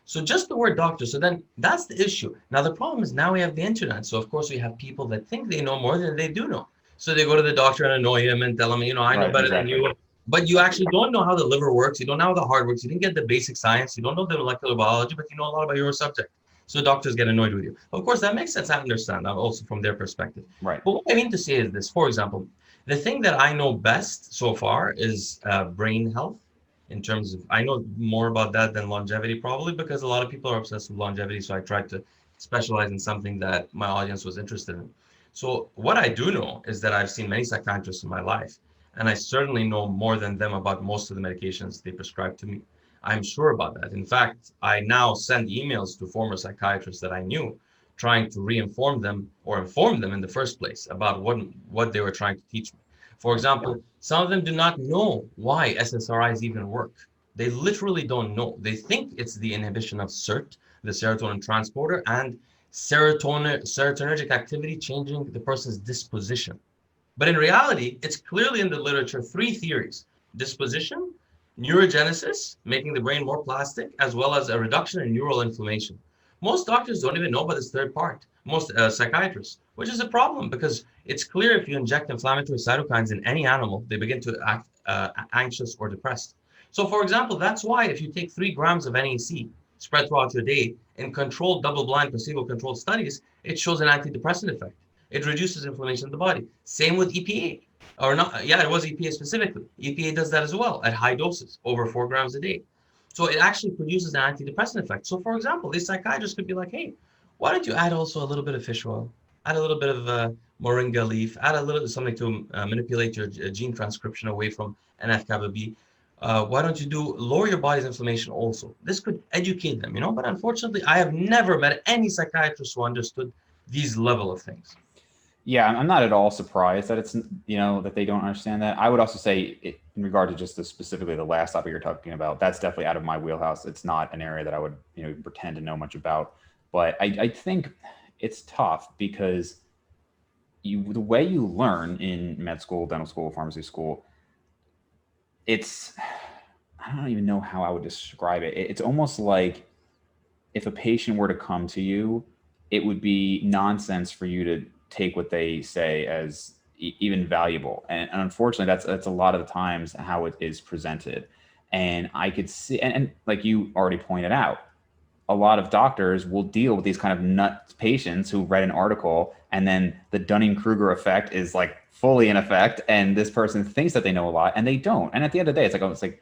So just the word doctor. So then that's the issue. Now the problem is now we have the internet. So of course we have people that think they know more than they do know. So they go to the doctor and annoy him and tell him, I know Right, better than exactly. you. But you actually don't know how the liver works. You don't know how the heart works. You didn't get the basic science. You don't know the molecular biology, but you know a lot about your subject. So doctors get annoyed with you. Of course, that makes sense. I understand also from their perspective. Right. But what I mean to say is this. For example, the thing that I know best so far is brain health. In terms of, I know more about that than longevity, probably because a lot of people are obsessed with longevity. So I tried to specialize in something that my audience was interested in. So what I do know is that I've seen many psychiatrists in my life, and I certainly know more than them about most of the medications they prescribe to me. I'm sure about that. In fact, I now send emails to former psychiatrists that I knew, trying to re-inform them or inform them in the first place about what they were trying to teach me. For example, some of them do not know why SSRIs even work. They literally don't know. They think it's the inhibition of SERT, the serotonin transporter, and serotonergic activity changing the person's disposition. But in reality, it's clearly in the literature three theories: disposition, neurogenesis, making the brain more plastic, as well as a reduction in neural inflammation. Most doctors don't even know about this third part, most psychiatrists, which is a problem because it's clear if you inject inflammatory cytokines in any animal, they begin to act anxious or depressed. So, for example, that's why if you take 3 grams of NAC spread throughout your day in controlled double-blind placebo-controlled studies, it shows an antidepressant effect. It reduces inflammation in the body. Same with EPA. Or not, yeah, it was EPA specifically. EPA does that as well at high doses, over 4 grams a day. So it actually produces an antidepressant effect. So for example, these psychiatrists could be like, hey, why don't you add also a little bit of fish oil, add a little bit of moringa leaf, add a little something to manipulate your gene transcription away from NF-kappa B. Why don't you lower your body's inflammation also? This could educate them, but unfortunately, I have never met any psychiatrist who understood these level of things. Yeah, I'm not at all surprised that it's, that they don't understand that. I would also say in regard to just specifically the last topic you're talking about, that's definitely out of my wheelhouse. It's not an area that I would, pretend to know much about. But I think it's tough because the way you learn in med school, dental school, pharmacy school, I don't even know how I would describe it. It's almost like if a patient were to come to you, it would be nonsense for you to take what they say as even valuable. And unfortunately, that's a lot of the times how it is presented. And I could see, and like you already pointed out, a lot of doctors will deal with these kind of nut patients who read an article, and then the Dunning-Kruger effect is like fully in effect, and this person thinks that they know a lot and they don't. And at the end of the day, it's like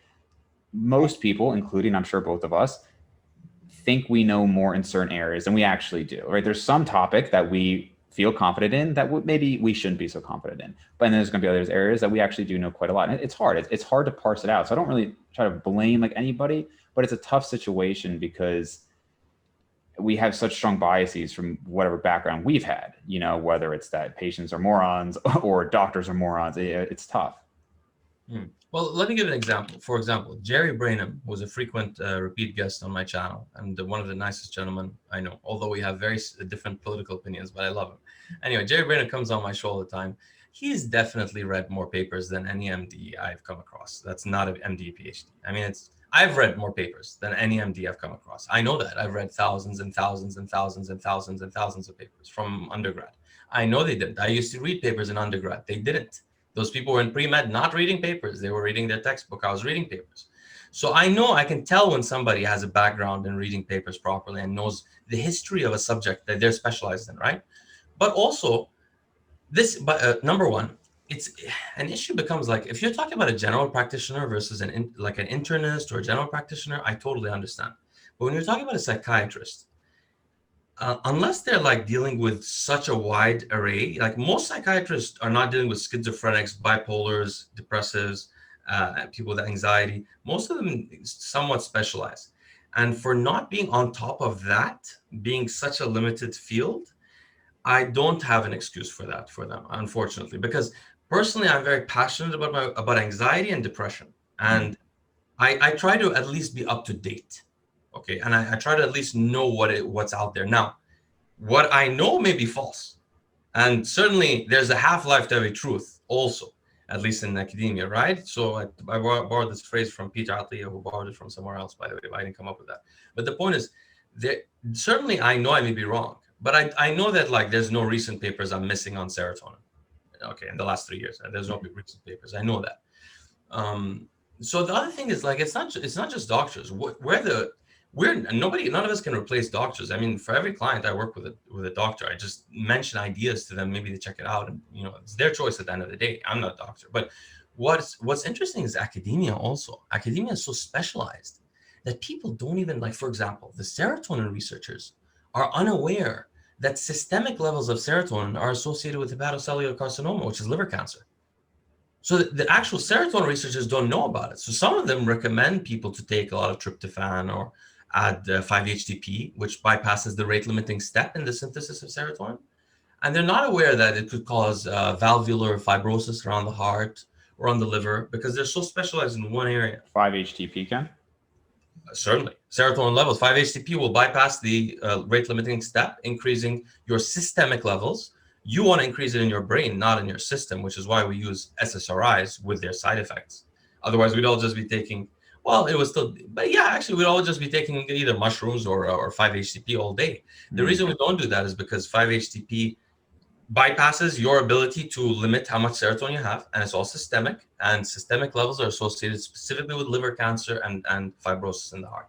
most people, including I'm sure both of us, think we know more in certain areas than we actually do, right? There's some topic that we feel confident in that maybe we shouldn't be so confident in. But then there's going to be other areas that we actually do know quite a lot. And it's hard. It's hard to parse it out. So I don't really try to blame like anybody, but it's a tough situation because we have such strong biases from whatever background we've had, whether it's that patients are morons or doctors are morons. It's tough. Well, let me give an example. For example, Jerry Brainham was a frequent repeat guest on my channel and one of the nicest gentlemen I know, although we have very different political opinions, but I love him. Anyway, Jerry Brainham comes on my show all the time. He's definitely read more papers than any MD I've come across. That's not an MD PhD. I mean, I've read more papers than any MD I've come across. I know that. I've read thousands and thousands and thousands and thousands and thousands of papers from undergrad. I know they didn't. I used to read papers in undergrad. They didn't. Those people were in pre-med not reading papers. They were reading their textbook. I was reading papers. So I know, I can tell when somebody has a background in reading papers properly and knows the history of a subject that they're specialized in, right? But also, number one, it's an issue becomes like, if you're talking about a general practitioner versus an internist or a general practitioner, I totally understand. But when you're talking about a psychiatrist, unless they're like dealing with such a wide array, like most psychiatrists are not dealing with schizophrenics, bipolars, depressives, people with anxiety. Most of them somewhat specialized. And for not being on top of that, being such a limited field, I don't have an excuse for that for them, unfortunately, because personally, I'm very passionate about anxiety and depression. And I try to at least be up to date. Okay. And I try to at least know what's out there. Now, what I know may be false. And certainly there's a half-life to every truth also, at least in academia, right? So I borrowed this phrase from Peter Attia, who borrowed it from somewhere else, by the way. I didn't come up with that. But the point is, certainly I know I may be wrong, but I know that like there's no recent papers I'm missing on serotonin. Okay, in the last 3 years, there's no recent papers. I know that. So the other thing is like it's not just doctors. None of us can replace doctors. I mean, for every client I work with a doctor, I just mention ideas to them. Maybe they check it out, and it's their choice at the end of the day. I'm not a doctor, but what's interesting is academia also. Academia is so specialized that people don't even like. For example, the serotonin researchers are unaware that systemic levels of serotonin are associated with hepatocellular carcinoma, which is liver cancer. So the actual serotonin researchers don't know about it. So some of them recommend people to take a lot of tryptophan or add 5-HTP, which bypasses the rate-limiting step in the synthesis of serotonin. And they're not aware that it could cause valvular fibrosis around the heart or on the liver because they're so specialized in one area. 5-HTP, Ken? Certainly. Serotonin levels, 5-HTP will bypass the rate-limiting step, increasing your systemic levels. You want to increase it in your brain, not in your system, which is why we use SSRIs with their side effects. Otherwise, we'd all just be taking, we'd all just be taking either mushrooms or 5-HTP all day. The reason we don't do that is because 5-HTP bypasses your ability to limit how much serotonin you have, and it's all systemic, and systemic levels are associated specifically with liver cancer and fibrosis in the heart.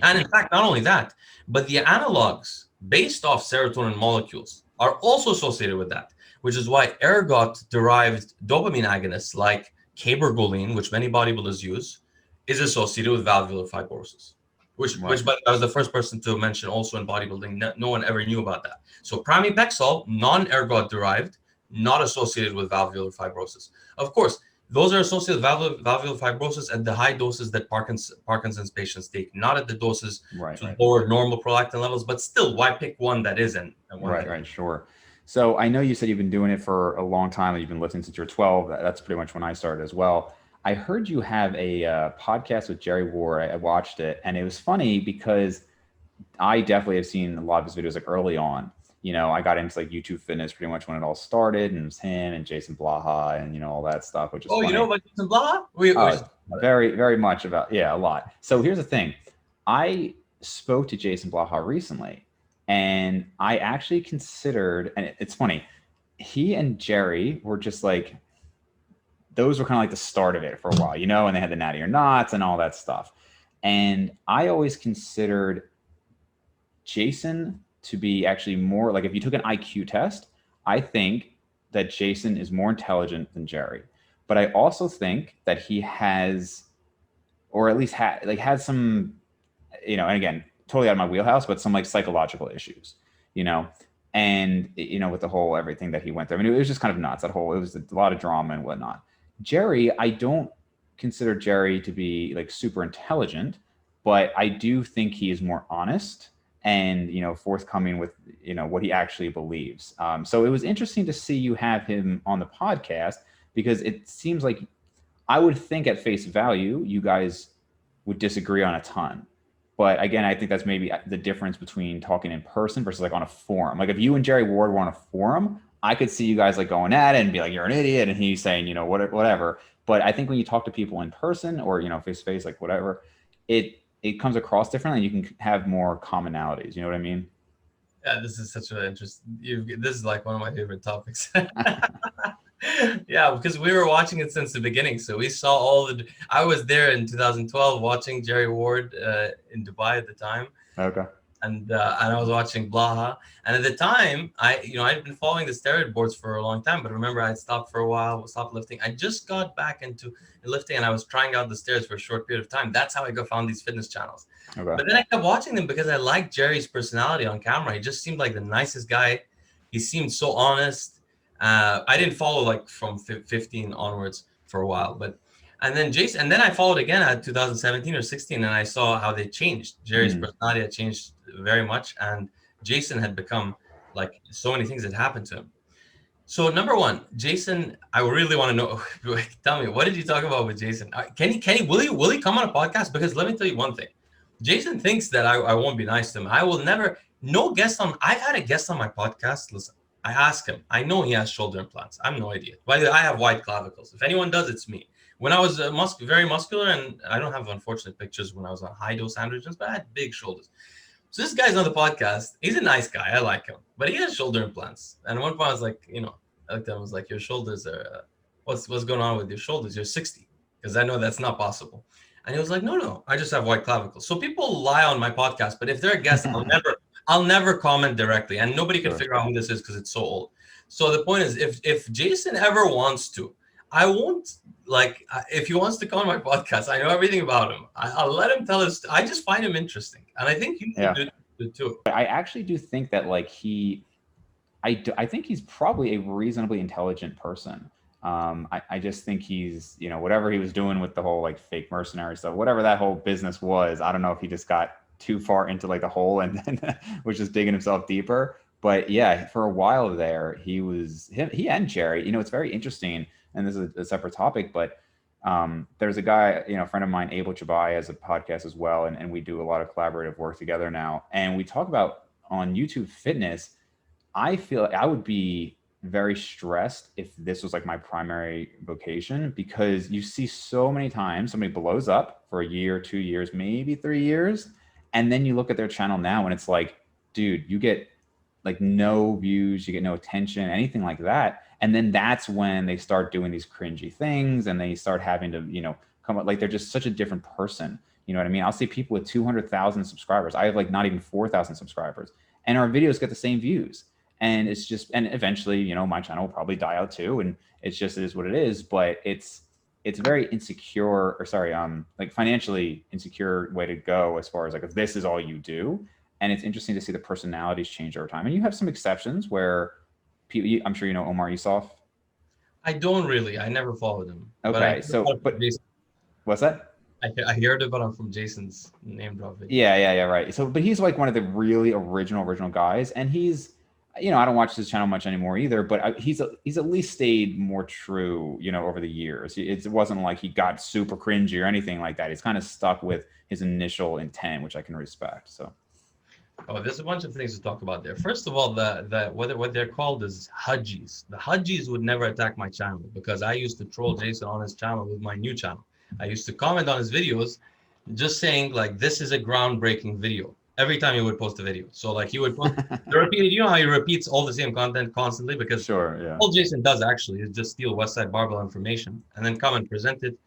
And in fact, not only that, but the analogs based off serotonin molecules are also associated with that, which is why ergot-derived dopamine agonists like cabergoline, which many bodybuilders use, is associated with valvular fibrosis, which I was the first person to mention also in bodybuilding. No one ever knew about that. So pramipexole, non-ergot-derived, not associated with valvular fibrosis. Of course, those are associated with valvular fibrosis at the high doses that Parkinson's patients take, not at the doses to lower normal prolactin levels, but still, why pick one that isn't? Right, sure. So I know you said you've been doing it for a long time, and you've been listening since you're 12. That's pretty much when I started as well. I heard you have a podcast with Jerry Ward. I watched it, and it was funny because I definitely have seen a lot of his videos like early on. I got into like YouTube fitness pretty much when it all started, and it was him and Jason Blaha and all that stuff, which is funny. You know about Jason Blaha? Very, very much about, a lot. So here's the thing. I spoke to Jason Blaha recently, and I actually considered, and it's funny, he and Jerry were just like, those were kind of like the start of it for a while, and they had the Natty or Nots and all that stuff. And I always considered Jason to be actually more like, if you took an IQ test, I think that Jason is more intelligent than Jerry. But I also think that he has, or at least had some, and again, totally out of my wheelhouse, but some like psychological issues, and, with the whole everything that he went through. I mean, it was just kind of nuts. It was a lot of drama and whatnot. Jerry, I don't consider Jerry to be like super intelligent, but I do think he is more honest and, forthcoming with, what he actually believes. So it was interesting to see you have him on the podcast, because it seems like I would think at face value, you guys would disagree on a ton. But again, I think that's maybe the difference between talking in person versus like on a forum. Like if you and Jerry Ward were on a forum, I could see you guys like going at it and be like, you're an idiot. And he's saying, you know, whatever. But I think when you talk to people in person or, you know, face to face, like whatever, it comes across differently and you can have more commonalities. You know what I mean? Yeah, this is such an interesting. This is like one of my favorite topics. Yeah, because we were watching it since the beginning, so we saw all the. I was there in 2012 watching Jerry Ward in Dubai at the time. Okay. And I was watching Blaha, and at the time, I'd been following the steroid boards for a long time, but remember I stopped for a while, stopped lifting. I just got back into lifting, and I was trying out the stairs for a short period of time. That's how I found these fitness channels. Okay. But then I kept watching them because I liked Jerry's personality on camera. He just seemed like the nicest guy. He seemed so honest. I didn't follow like from 15 onwards for a while, and then Jason, and then I followed again at 2017 or 16, and I saw how they changed. Jerry's personality had changed very much, and Jason had become like so many things had happened to him. So number one, Jason, I really want to know. Tell me, what did you talk about with Jason? Can he? Will he come on a podcast? Because let me tell you one thing. Jason thinks that I won't be nice to him. I will never. No guest on. I've had a guest on my podcast. Listen, I asked him. I know he has shoulder implants. I'm no idiot. By the way, I have wide clavicles. If anyone does, it's me. When I was very muscular, and I don't have unfortunate pictures when I was on high dose androgens, but I had big shoulders. So this guy's on the podcast. He's a nice guy. I like him, but he has shoulder implants. And at one point I was like, I looked at him, I was like, your shoulders are, what's going on with your shoulders? You're 60. Because I know that's not possible. And he was like, no, I just have white clavicles. So people lie on my podcast, but if they're a guest, I'll never comment directly. And nobody can figure out who this is because it's so old. So the point is, if Jason ever wants to, I won't, like, if he wants to come on my podcast, I know everything about him. I'll let him tell us. I just find him interesting. And I think you do too. I actually do think that, like, I think he's probably a reasonably intelligent person. I just think he's, whatever he was doing with the whole, like, fake mercenary stuff, whatever that whole business was, I don't know if he just got too far into, like, the hole and then was just digging himself deeper. But yeah, for a while there, he and Jerry, it's very interesting. And this is a separate topic, but there's a guy, a friend of mine, Abel Chabai, has a podcast as well. And we do a lot of collaborative work together now. And we talk about on YouTube fitness. I feel like I would be very stressed if this was like my primary vocation, because you see so many times somebody blows up for a year, 2 years, maybe 3 years. And then you look at their channel now and it's like, dude, you get like no views, you get no attention, anything like that. And then that's when they start doing these cringy things and they start having to, come up, like they're just such a different person. You know what I mean? I'll see people with 200,000 subscribers. I have like not even 4,000 subscribers, and our videos get the same views. And it's just, and eventually, my channel will probably die out too. And it's just, it is what it is, but it's very insecure, like financially insecure way to go as far as like, if this is all you do. And it's interesting to see the personalities change over time. And you have some exceptions where people, I'm sure Omar Yusuf. I don't really. I never followed him. Okay, but what's that? I heard about him from Jason's name dropping. Yeah, right. So, but he's like one of the really original guys, and he's, I don't watch his channel much anymore either, but he's at least stayed more true, over the years. It wasn't like he got super cringy or anything like that. He's kind of stuck with his initial intent, which I can respect. So. Oh, there's a bunch of things to talk about there. First of all, what they're called is Hudgies. The Hudgies would never attack my channel because I used to troll Jason on his channel with my new channel. I used to comment on his videos just saying like, this is a groundbreaking video every time he would post a video. So like he would post how he repeats all the same content constantly, because all Jason does actually is just steal Westside Barbell information and then come and present it,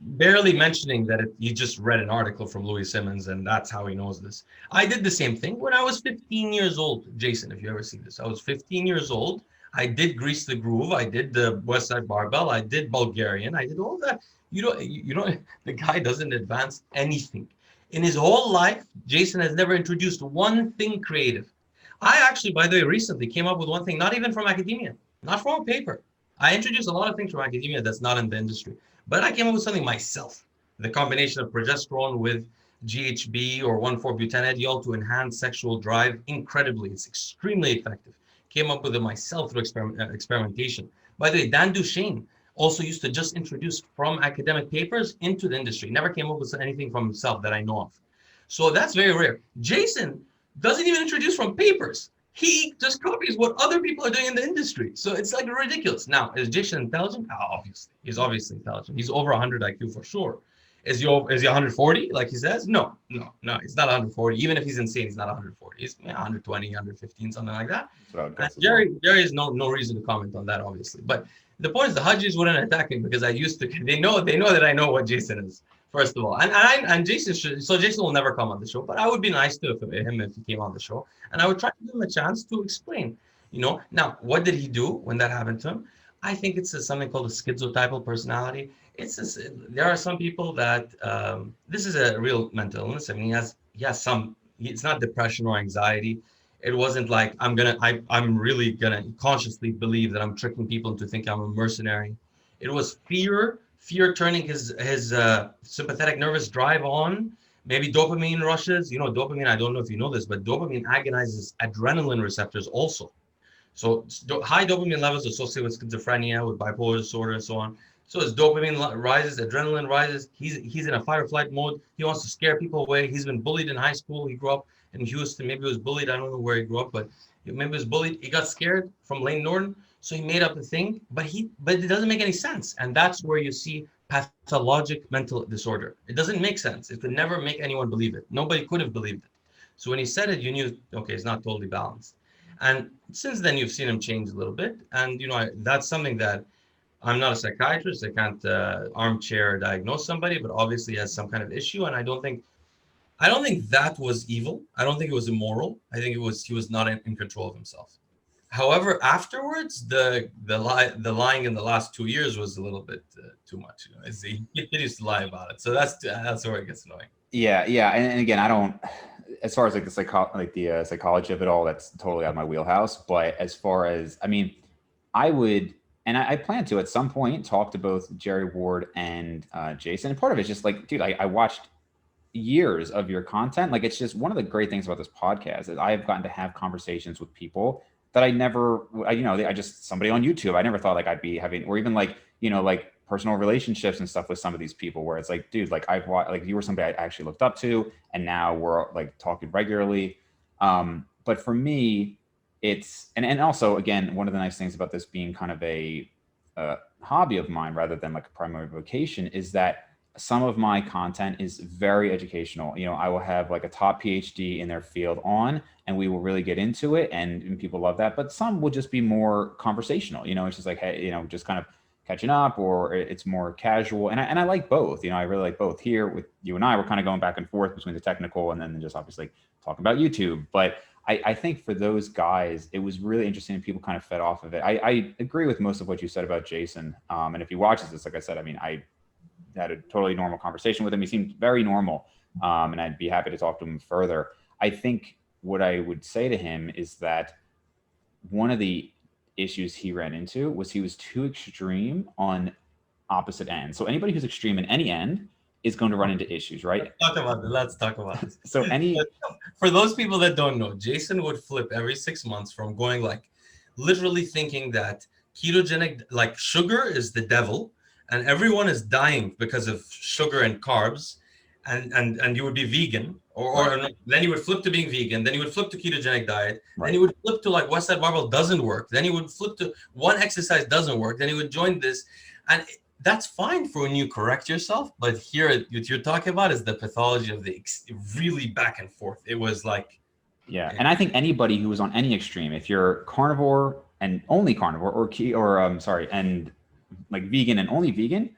barely mentioning that he just read an article from Louis Simmons and that's how he knows this. I did the same thing when I was 15 years old. Jason, if you ever see this, I was 15 years old. I did Grease the Groove. I did the Westside Barbell. I did Bulgarian. I did all that. The guy doesn't advance anything. In his whole life, Jason has never introduced one thing creative. I actually, by the way, recently came up with one thing, not even from academia, not from a paper. I introduced a lot of things from academia that's not in the industry. But I came up with something myself. The combination of progesterone with GHB or 1,4-butanediol to enhance sexual drive, incredibly, it's extremely effective. Came up with it myself through experimentation. By the way, Dan Duchesne also used to just introduce from academic papers into the industry. Never came up with anything from himself that I know of. So that's very rare. Jason doesn't even introduce from papers. He just copies what other people are doing in the industry. So it's like ridiculous. Now, is Jason intelligent? Obviously. He's obviously intelligent. He's over 100 IQ for sure. Is he 140 like he says? No. He's not 140. Even if he's insane, he's not 140. He's 120, 115, something like that. Jerry has no reason to comment on that, obviously. But the point is, the Hajis wouldn't attack me because I used to. They know that I know what Jason is. First of all, and Jason so Jason will never come on the show, but I would be nice to him if he came on the show, and I would try to give him a chance to explain. Now what did he do when that happened to him? I think it's something called a schizotypal personality. There are some people that this is a real mental illness. I mean, he has some. It's not depression or anxiety. It wasn't like I'm really gonna consciously believe that I'm tricking people into thinking I'm a mercenary. It was fear turning his sympathetic nervous drive on. Maybe dopamine rushes. Dopamine. I don't know if you know this, but dopamine agonizes adrenaline receptors also. So high dopamine levels associated with schizophrenia, with bipolar disorder, and so on. So as dopamine rises, adrenaline rises. He's in a fight or flight mode. He wants to scare people away. He's been bullied in high school. He grew up in Houston. Maybe he was bullied. I don't know where he grew up, but maybe he was bullied. He got scared from Lane Norton, so he made up a thing. But it doesn't make any sense, and that's where you see pathologic mental disorder. It doesn't make sense. It could never make anyone believe it. Nobody could have believed it. So when he said it, you knew, okay, it's not totally balanced. And since then, you've seen him change a little bit. And, that's something that I'm not a psychiatrist. I can't armchair diagnose somebody, but obviously has some kind of issue. And I don't think that was evil. I don't think it was immoral. I think he was not in control of himself. However, afterwards, the lying in the last 2 years was a little bit too much. He used to lie about it. So that's where it gets annoying. Yeah. And again, I don't, as far as like the psychology of it all, that's totally out of my wheelhouse. But as far as, I mean, I would, and I plan to at some point talk to both Jerry Ward and Jason. And part of it's just like, dude, I watched years of your content. Like, it's just one of the great things about this podcast is I have gotten to have conversations with people that I just somebody on YouTube. I never thought like I'd be having, or even like, like personal relationships and stuff with some of these people where it's like, dude, like I've watched, like you were somebody I actually looked up to, and now we're like talking regularly. But for me, it's, and also again, one of the nice things about this being kind of a hobby of mine rather than like a primary vocation is that some of my content is very educational. I will have like a top PhD in their field on, and we will really get into it, and people love that. But some will just be more conversational. It's just like, hey, just kind of catching up, or it's more casual. And I like both. I really like both. Here with you and I, we're kind of going back and forth between the technical and then just obviously talking about YouTube. But I think for those guys, it was really interesting, and people kind of fed off of it. I agree with most of what you said about Jason. And if he watches this, like I said, I mean, I had a totally normal conversation with him. He seemed very normal. And I'd be happy to talk to him further. I think what I would say to him is that one of the issues he ran into was he was too extreme on opposite ends. So anybody who's extreme in any end is going to run into issues, right? Let's talk about it. So for those people that don't know, Jason would flip every 6 months from going like literally thinking that ketogenic, like sugar is the devil, and everyone is dying because of sugar and carbs, and you would be vegan, or then you would flip to being vegan, then you would flip to ketogenic diet, then you would flip to like West Side Barbell doesn't work, then you would flip to one exercise doesn't work, then you would join this, and that's fine for when you correct yourself. But here, what you're talking about is the pathology of the really back and forth. It was like, yeah. And I think anybody who was on any extreme, if you're carnivore and only carnivore, and like vegan and only vegan,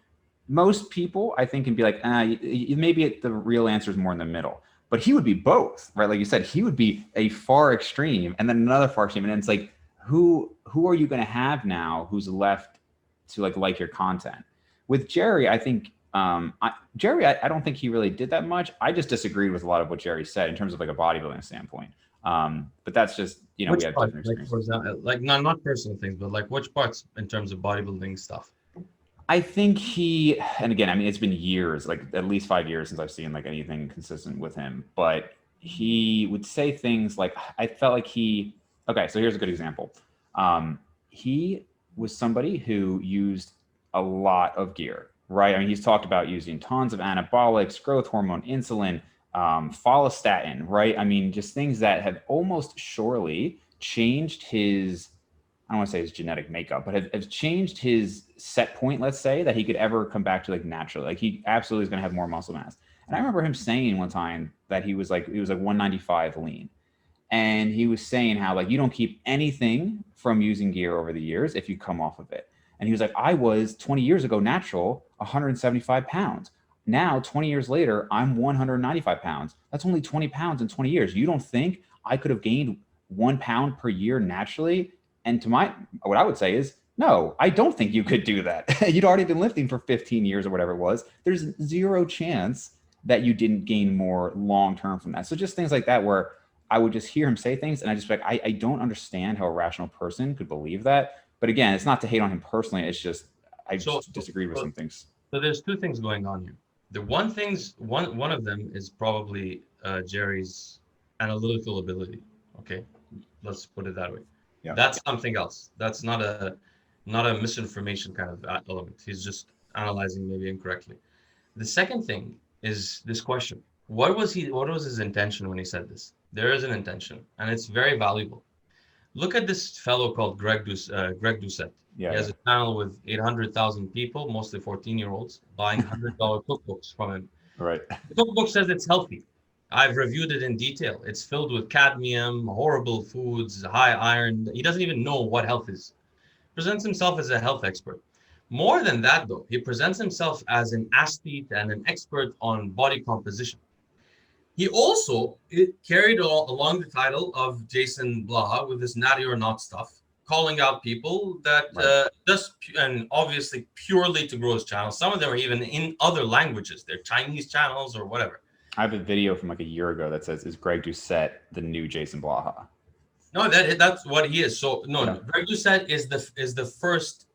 most people I think can be like, maybe the real answer is more in the middle. But he would be both, right? Like you said, he would be a far extreme and then another far extreme. And then it's like, who are you going to have now who's left to like your content? With Jerry, I think I don't think he really did that much. I just disagreed with a lot of what Jerry said in terms of like a bodybuilding standpoint. But that's just, we have different experiences. Like, for example, like not personal things, but like which parts in terms of bodybuilding stuff? I think and again, I mean, it's been years, like at least 5 years since I've seen like anything consistent with him, but he would say things like, I felt like okay, so here's a good example. He was somebody who used a lot of gear, right? I mean, he's talked about using tons of anabolics, growth hormone, insulin, follistatin, right? I mean, just things that have almost surely changed his, I don't want to say his genetic makeup, but have changed his set point, let's say, that he could ever come back to like naturally. Like he absolutely is going to have more muscle mass. And I remember him saying one time that he was like 195 lean. And he was saying how like you don't keep anything from using gear over the years if you come off of it. And he was like, I was 20 years ago natural, 175 pounds. Now, 20 years later, I'm 195 pounds. That's only 20 pounds in 20 years. You don't think I could have gained 1 pound per year naturally? And to what I would say is, no, I don't think you could do that. You'd already been lifting for 15 years or whatever it was. There's zero chance that you didn't gain more long-term from that. So just things like that where I would just hear him say things and I just be like, I don't understand how a rational person could believe that. But again, it's not to hate on him personally. It's just, I just disagreed with some things. So there's two things going on here. The one of them is probably Jerry's analytical ability. Okay, let's put it that way. Yeah. That's something else. That's not a misinformation kind of element. He's just analyzing maybe incorrectly. The second thing is this question. What was his intention when he said this? There is an intention, and it's very valuable. Look at this fellow called Greg Doucette. Yeah. He has a channel with 800,000 people, mostly 14-year-olds, buying $100 cookbooks from him. Right. The cookbook says it's healthy. I've reviewed it in detail. It's filled with cadmium, horrible foods, high iron. He doesn't even know what health is. Presents himself as a health expert. More than that, though, he presents himself as an athlete and an expert on body composition. He also carried along the title of Jason Blaha with this natty or not stuff, calling out people that just and obviously purely to grow his channel. Some of them are even in other languages. They're Chinese channels or whatever. I have a video from like a year ago that says, "Is Greg Doucette the new Jason Blaha?" No, that's what he is. So no, Greg Doucette is the first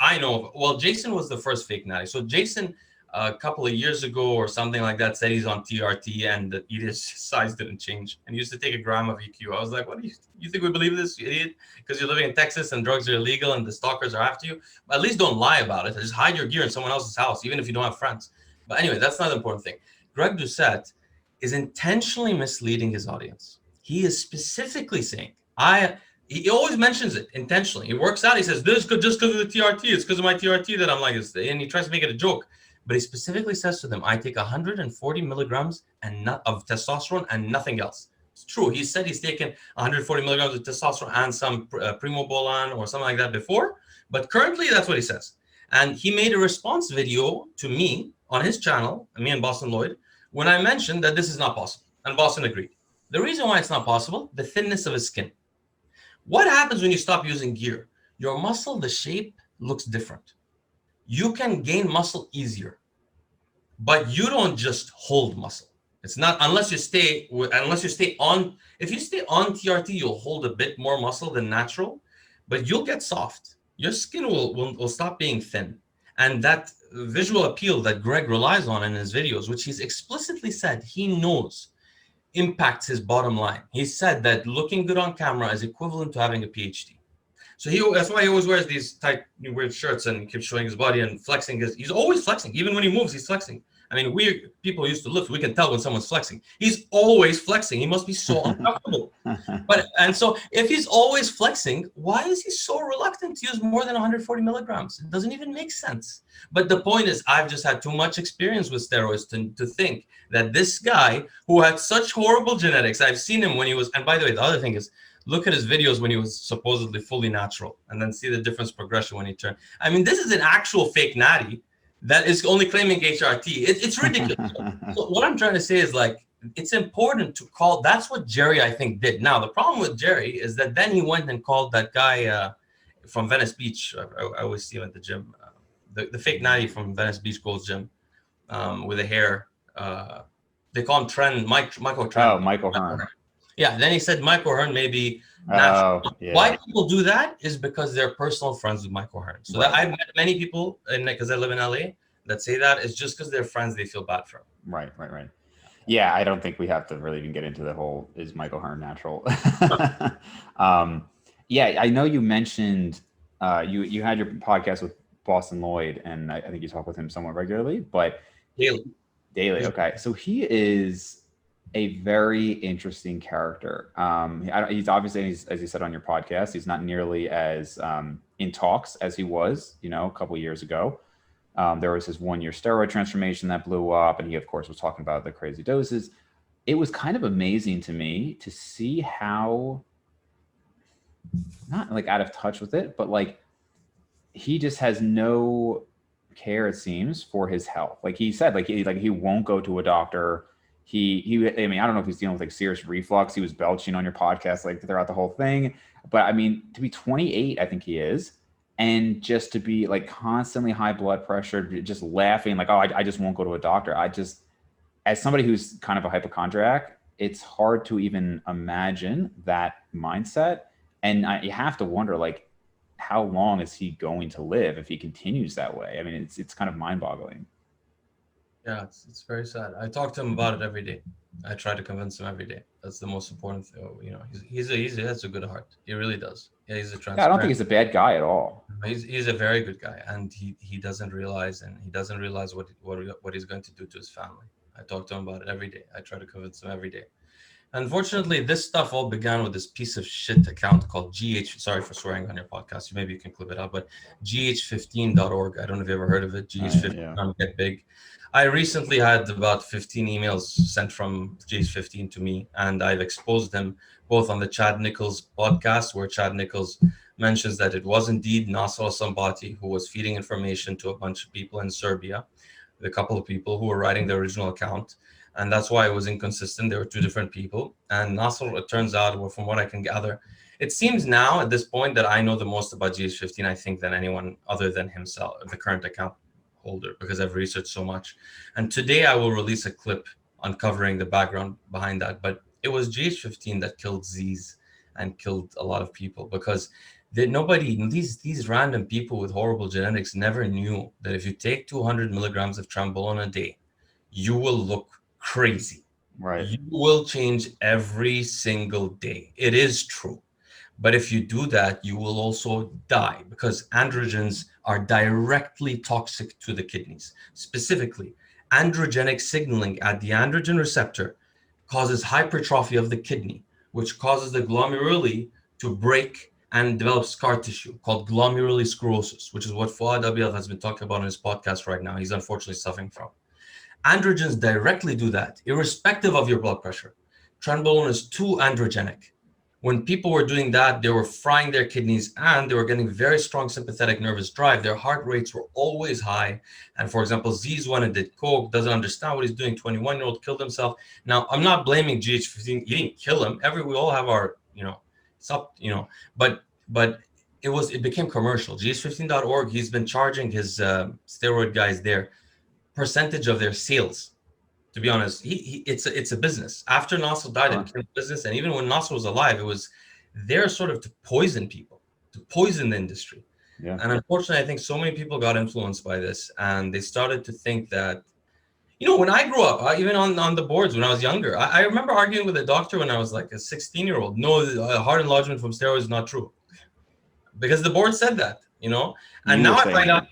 I know of. Well, Jason was the first fake natty. So Jason, a couple of years ago or something like that, said he's on TRT and that his size didn't change. And he used to take a gram of EQ. I was like, what do you think we believe this, you idiot? Because you're living in Texas and drugs are illegal and the stalkers are after you. But at least don't lie about it. Just hide your gear in someone else's house, even if you don't have friends. But anyway, that's not the important thing. Greg Doucette is intentionally misleading his audience. He is specifically saying, he always mentions it intentionally. He works out. He says, this is just because of the TRT. It's because of my TRT that I'm like this. And he tries to make it a joke. But he specifically says to them, I take 140 milligrams of testosterone and nothing else. It's true. He said he's taken 140 milligrams of testosterone and some primobolan or something like that before. But currently, that's what he says. And he made a response video to me on his channel, me and Bostin Loyd, when I mentioned that this is not possible. And Bostin agreed. The reason why it's not possible, the thinness of his skin. What happens when you stop using gear? Your muscle, the shape looks different. You can gain muscle easier, but you don't just hold muscle. It's not unless you stay on. If you stay on TRT, you'll hold a bit more muscle than natural, but you'll get soft. Your skin will stop being thin, and that visual appeal that Greg relies on in his videos, which he's explicitly said he knows impacts his bottom line. He said that looking good on camera is equivalent to having a PhD. So that's why he always wears these tight, weird shirts and keeps showing his body and flexing. He's always flexing. Even when he moves, he's flexing. I mean, people used to lift. We can tell when someone's flexing. He's always flexing. He must be so uncomfortable. And so if he's always flexing, why is he so reluctant to use more than 140 milligrams? It doesn't even make sense. But the point is, I've just had too much experience with steroids to think that this guy who had such horrible genetics, I've seen him when he was, and by the way, the other thing is, look at his videos when he was supposedly fully natural and then see the difference progression when he turned. I mean, this is an actual fake natty that is only claiming HRT. It's ridiculous. So what I'm trying to say is, like, it's important to call. That's what Jerry, I think, did. Now, the problem with Jerry is that then he went and called that guy from Venice Beach. I always see him at the gym. The fake natty from Venice Beach Gold's Gym with the hair. They call him Michael Trent. Oh, Michael Hearn. Yeah, then he said Michael Hearn may be natural. Yeah. Why people do that is because they're personal friends with Michael Hearn. So that I've met many people, because I live in LA, that say that it's just because they're friends, they feel bad for him. Right. Yeah, I don't think we have to really even get into the whole, is Michael Hearn natural? Yeah, I know you mentioned you had your podcast with Bostin Loyd, and I think you talk with him somewhat regularly, but Daily. daily. Okay, so he is a very interesting character. He's obviously, as you said on your podcast, he's not nearly as in talks as he was, a couple of years ago. There was his 1 year steroid transformation that blew up, and he, of course, was talking about the crazy doses. It was kind of amazing to me to see how, not like out of touch with it, but like he just has no care, it seems, for his health. Like he said, he won't go to a doctor. I mean, I don't know if he's dealing with like serious reflux. He was belching on your podcast like throughout the whole thing. But I mean, to be 28, I think he is, and just to be like constantly high blood pressure, just laughing like, oh, I just won't go to a doctor. As somebody who's kind of a hypochondriac, it's hard to even imagine that mindset. And you have to wonder, like, how long is he going to live if he continues that way? I mean, it's kind of mind-boggling. Yeah, it's very sad. I talk to him about it every day. I try to convince him every day. That's the most important thing. He has a good heart. He really does. Yeah, he's a transparent. Yeah, I don't think he's a bad guy at all. He's a very good guy, and he doesn't realize, what he's going to do to his family. I talk to him about it every day. I try to convince him every day. Unfortunately, this stuff all began with this piece of shit account called GH. Sorry for swearing on your podcast. Maybe you can clip it out, but gh15.org. I don't know if you ever heard of it. GH15 get big. I recently had about 15 emails sent from GH15 to me, and I've exposed them both on the Chad Nichols podcast, where Chad Nichols mentions that it was indeed Nasser Sambati who was feeding information to a bunch of people in Serbia, the couple of people who were writing the original account. And that's why it was inconsistent. There were two different people. And Nasser, it turns out, well, from what I can gather, it seems now at this point that I know the most about GH15, I think, than anyone other than himself, the current account holder, because I've researched so much. And today I will release a clip uncovering the background behind that. But it was GH15 that killed Z's and killed a lot of people, because these random people with horrible genetics never knew that if you take 200 milligrams of Trambolone a day, you will look crazy. Right. You will change every single day. It is true. But if you do that, you will also die, because androgens are directly toxic to the kidneys. Specifically, androgenic signaling at the androgen receptor causes hypertrophy of the kidney, which causes the glomeruli to break and develop scar tissue called glomerular sclerosis, which is what Fouad Abiad has been talking about on his podcast right now. He's unfortunately suffering from. Androgens directly do that, irrespective of your blood pressure. Trenbolone is too androgenic. When people were doing that, they were frying their kidneys and they were getting very strong sympathetic nervous drive. Their heart rates were always high. And for example, Z's went and did coke, doesn't understand what he's doing. 21-year-old killed himself. Now, I'm not blaming GH15. He didn't kill him. We all have our, but it became commercial. GH15.org, he's been charging his steroid guys there percentage of their sales. To be honest, it's a business. After Nasser died, it became a business. And even when Nasser was alive, it was there sort of to poison people, to poison the industry. Yeah. And unfortunately, I think so many people got influenced by this, and they started to think that, when I grew up, even on the boards when I was younger, I remember arguing with a doctor when I was like a 16-year-old. No, heart enlargement from steroids is not true, because the board said that, and now I find out.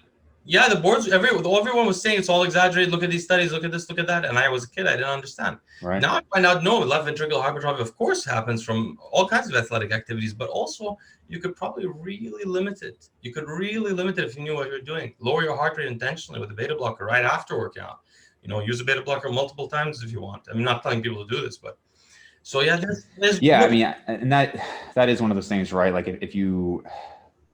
Yeah, the boards, everyone was saying it's all exaggerated. Look at these studies, look at this, look at that. And I was a kid, I didn't understand. Right. Now I find out, no, left ventricular hypertrophy, of course, happens from all kinds of athletic activities, but also you could probably really limit it. You could really limit it if you knew what you're doing. Lower your heart rate intentionally with a beta blocker right after working out. Use a beta blocker multiple times if you want. I'm not telling people to do this, but so yeah, there's I mean, and that is one of those things, right? Like if you.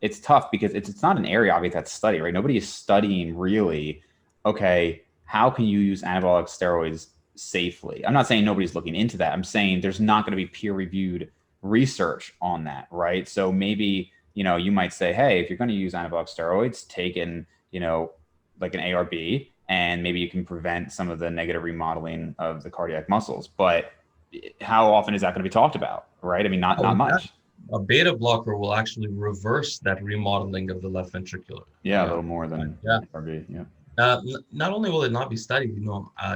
It's tough because it's not an area obviously that's studied, right? Nobody is studying really, okay, how can you use anabolic steroids safely? I'm not saying nobody's looking into that. I'm saying there's not going to be peer-reviewed research on that, right? So maybe, you might say, hey, if you're going to use anabolic steroids, take in, like an ARB, and maybe you can prevent some of the negative remodeling of the cardiac muscles. But how often is that going to be talked about, right? I mean, not much. A beta blocker will actually reverse that remodeling of the left ventricular. Yeah, a little more than RB. Yeah. Not only will it not be studied,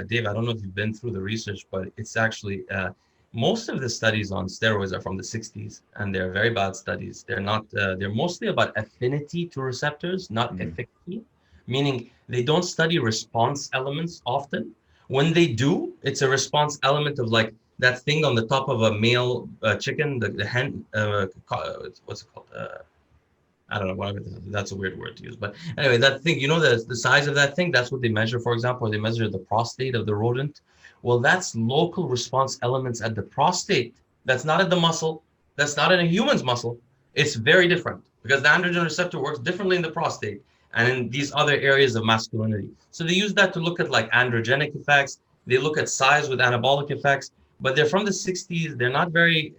Dave, I don't know if you've been through the research, but it's actually Most of the studies on steroids are from the 60s, and they're very bad studies. They're not. They're mostly about affinity to receptors, not Mhm. efficacy, meaning they don't study response elements often. When they do, it's a response element of like that thing on the top of a male chicken, the hen. What's it called? I don't know. Whatever. That's a weird word to use, but anyway, that thing. You know the size of that thing. That's what they measure. For example, or they measure the prostate of the rodent. Well, that's local response elements at the prostate. That's not at the muscle. That's not in a human's muscle. It's very different because the androgen receptor works differently in the prostate and in these other areas of masculinity. So they use that to look at like androgenic effects. They look at size with anabolic effects, but they're from the 60s. They're not very.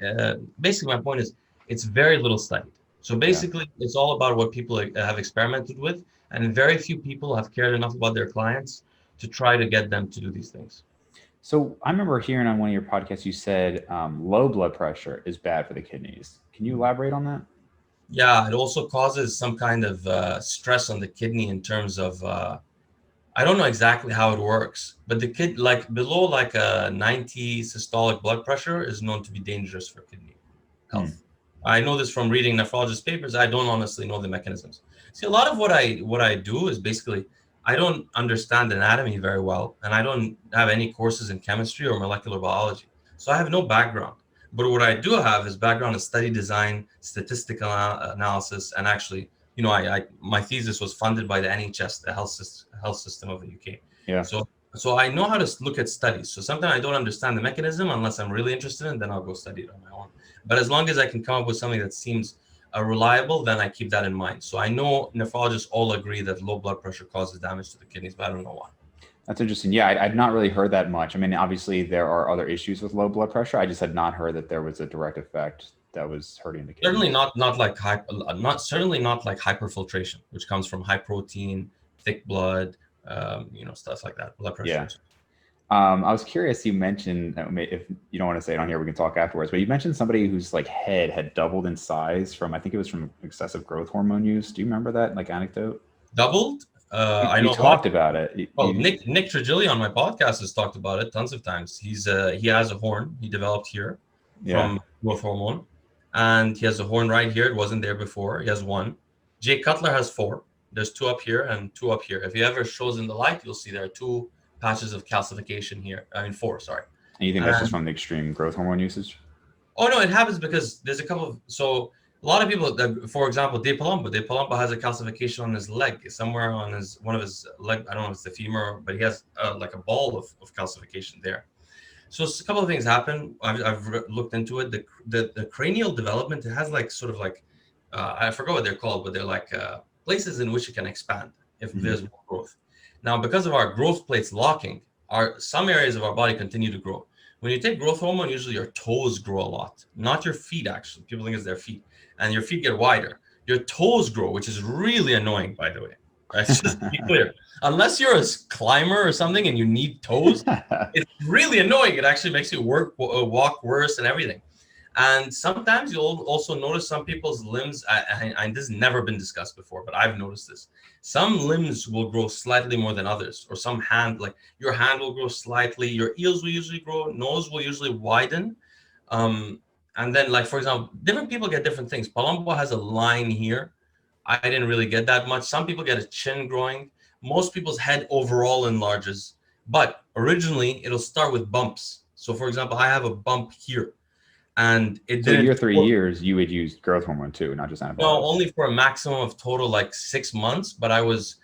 Basically, my point is, it's very little studied. So Yeah. basically, it's all about what people have experimented with, and very few people have cared enough about their clients to try to get them to do these things. So I remember hearing on one of your podcasts, you said low blood pressure is bad for the kidneys. Can you elaborate on that? Yeah, it also causes some kind of stress on the kidney in terms of I don't know exactly how it works, but the kid like below like a 90 systolic blood pressure is known to be dangerous for kidney Hmm. health. I know this from reading nephrologist papers. I don't honestly know the mechanisms. See, a lot of what I do is basically I don't understand anatomy very well, and I don't have any courses in chemistry or molecular biology, so I have no background. But what I do have is background in study design, statistical analysis, and actually, I my thesis was funded by the NHS, the health system of the UK. Yeah. So I know how to look at studies. So sometimes I don't understand the mechanism unless I'm really interested in it, then I'll go study it on my own. But as long as I can come up with something that seems reliable, then I keep that in mind. So I know nephrologists all agree that low blood pressure causes damage to the kidneys, but I don't know why. That's interesting. Yeah, I'd not really heard that much. I mean, obviously there are other issues with low blood pressure. I just had not heard that there was a direct effect that was hurting the Certainly kidneys. not like not certainly not like hyperfiltration, which comes from high protein, thick blood, stuff like that. Blood pressure. Yeah. I was curious. You mentioned if you don't want to say it on here, we can talk afterwards. But you mentioned somebody whose like head had doubled in size from I think it was from excessive growth hormone use. Do you remember that like anecdote? Doubled. I You know a lot of talked about it. Well, Nick Trigili on my podcast has talked about it tons of times. He has a horn he developed here Yeah. from growth hormone, and he has a horn right here. It wasn't there before. He has one. Jay Cutler has four. There's two up here and two up here. If he ever shows in the light, you'll see there are two patches of calcification here. I mean, four. Sorry. And you think that's just And from the extreme growth hormone usage? oh no, it happens because there's a couple of a lot of people that, for example, De Palumbo has a calcification on his leg, somewhere on one of his leg. I don't know if it's the femur, but he has like a ball of calcification there. So a couple of things happen. I've looked into it. The cranial development, it has like sort of like I forgot what they're called, but they're like places in which it can expand if there's more growth. Now, because of our growth plates locking, some areas of our body continue to grow. When you take growth hormone, usually your toes grow a lot, not your feet. Actually, people think it's their feet, and your feet get wider. Your toes grow, which is really annoying, by the way. Right? Just to be clear, unless you're a climber or something and you need toes, it's really annoying. It actually makes you walk worse and everything. And sometimes you'll also notice some people's limbs, and this has never been discussed before, but I've noticed this. Some limbs will grow slightly more than others, or some hand, like your hand will grow slightly, your ears will usually grow, nose will usually widen. Um, and then, like, for example, different people get different things. Palumbo has a line here. I didn't really get that much. Some people get a chin growing. Most people's head overall enlarges, but originally it'll start with bumps. So, for example, I have a bump here and it So year didn't 3 years, you would use growth hormone too, not just no antibiotics. only for a maximum of total like 6 months, but I was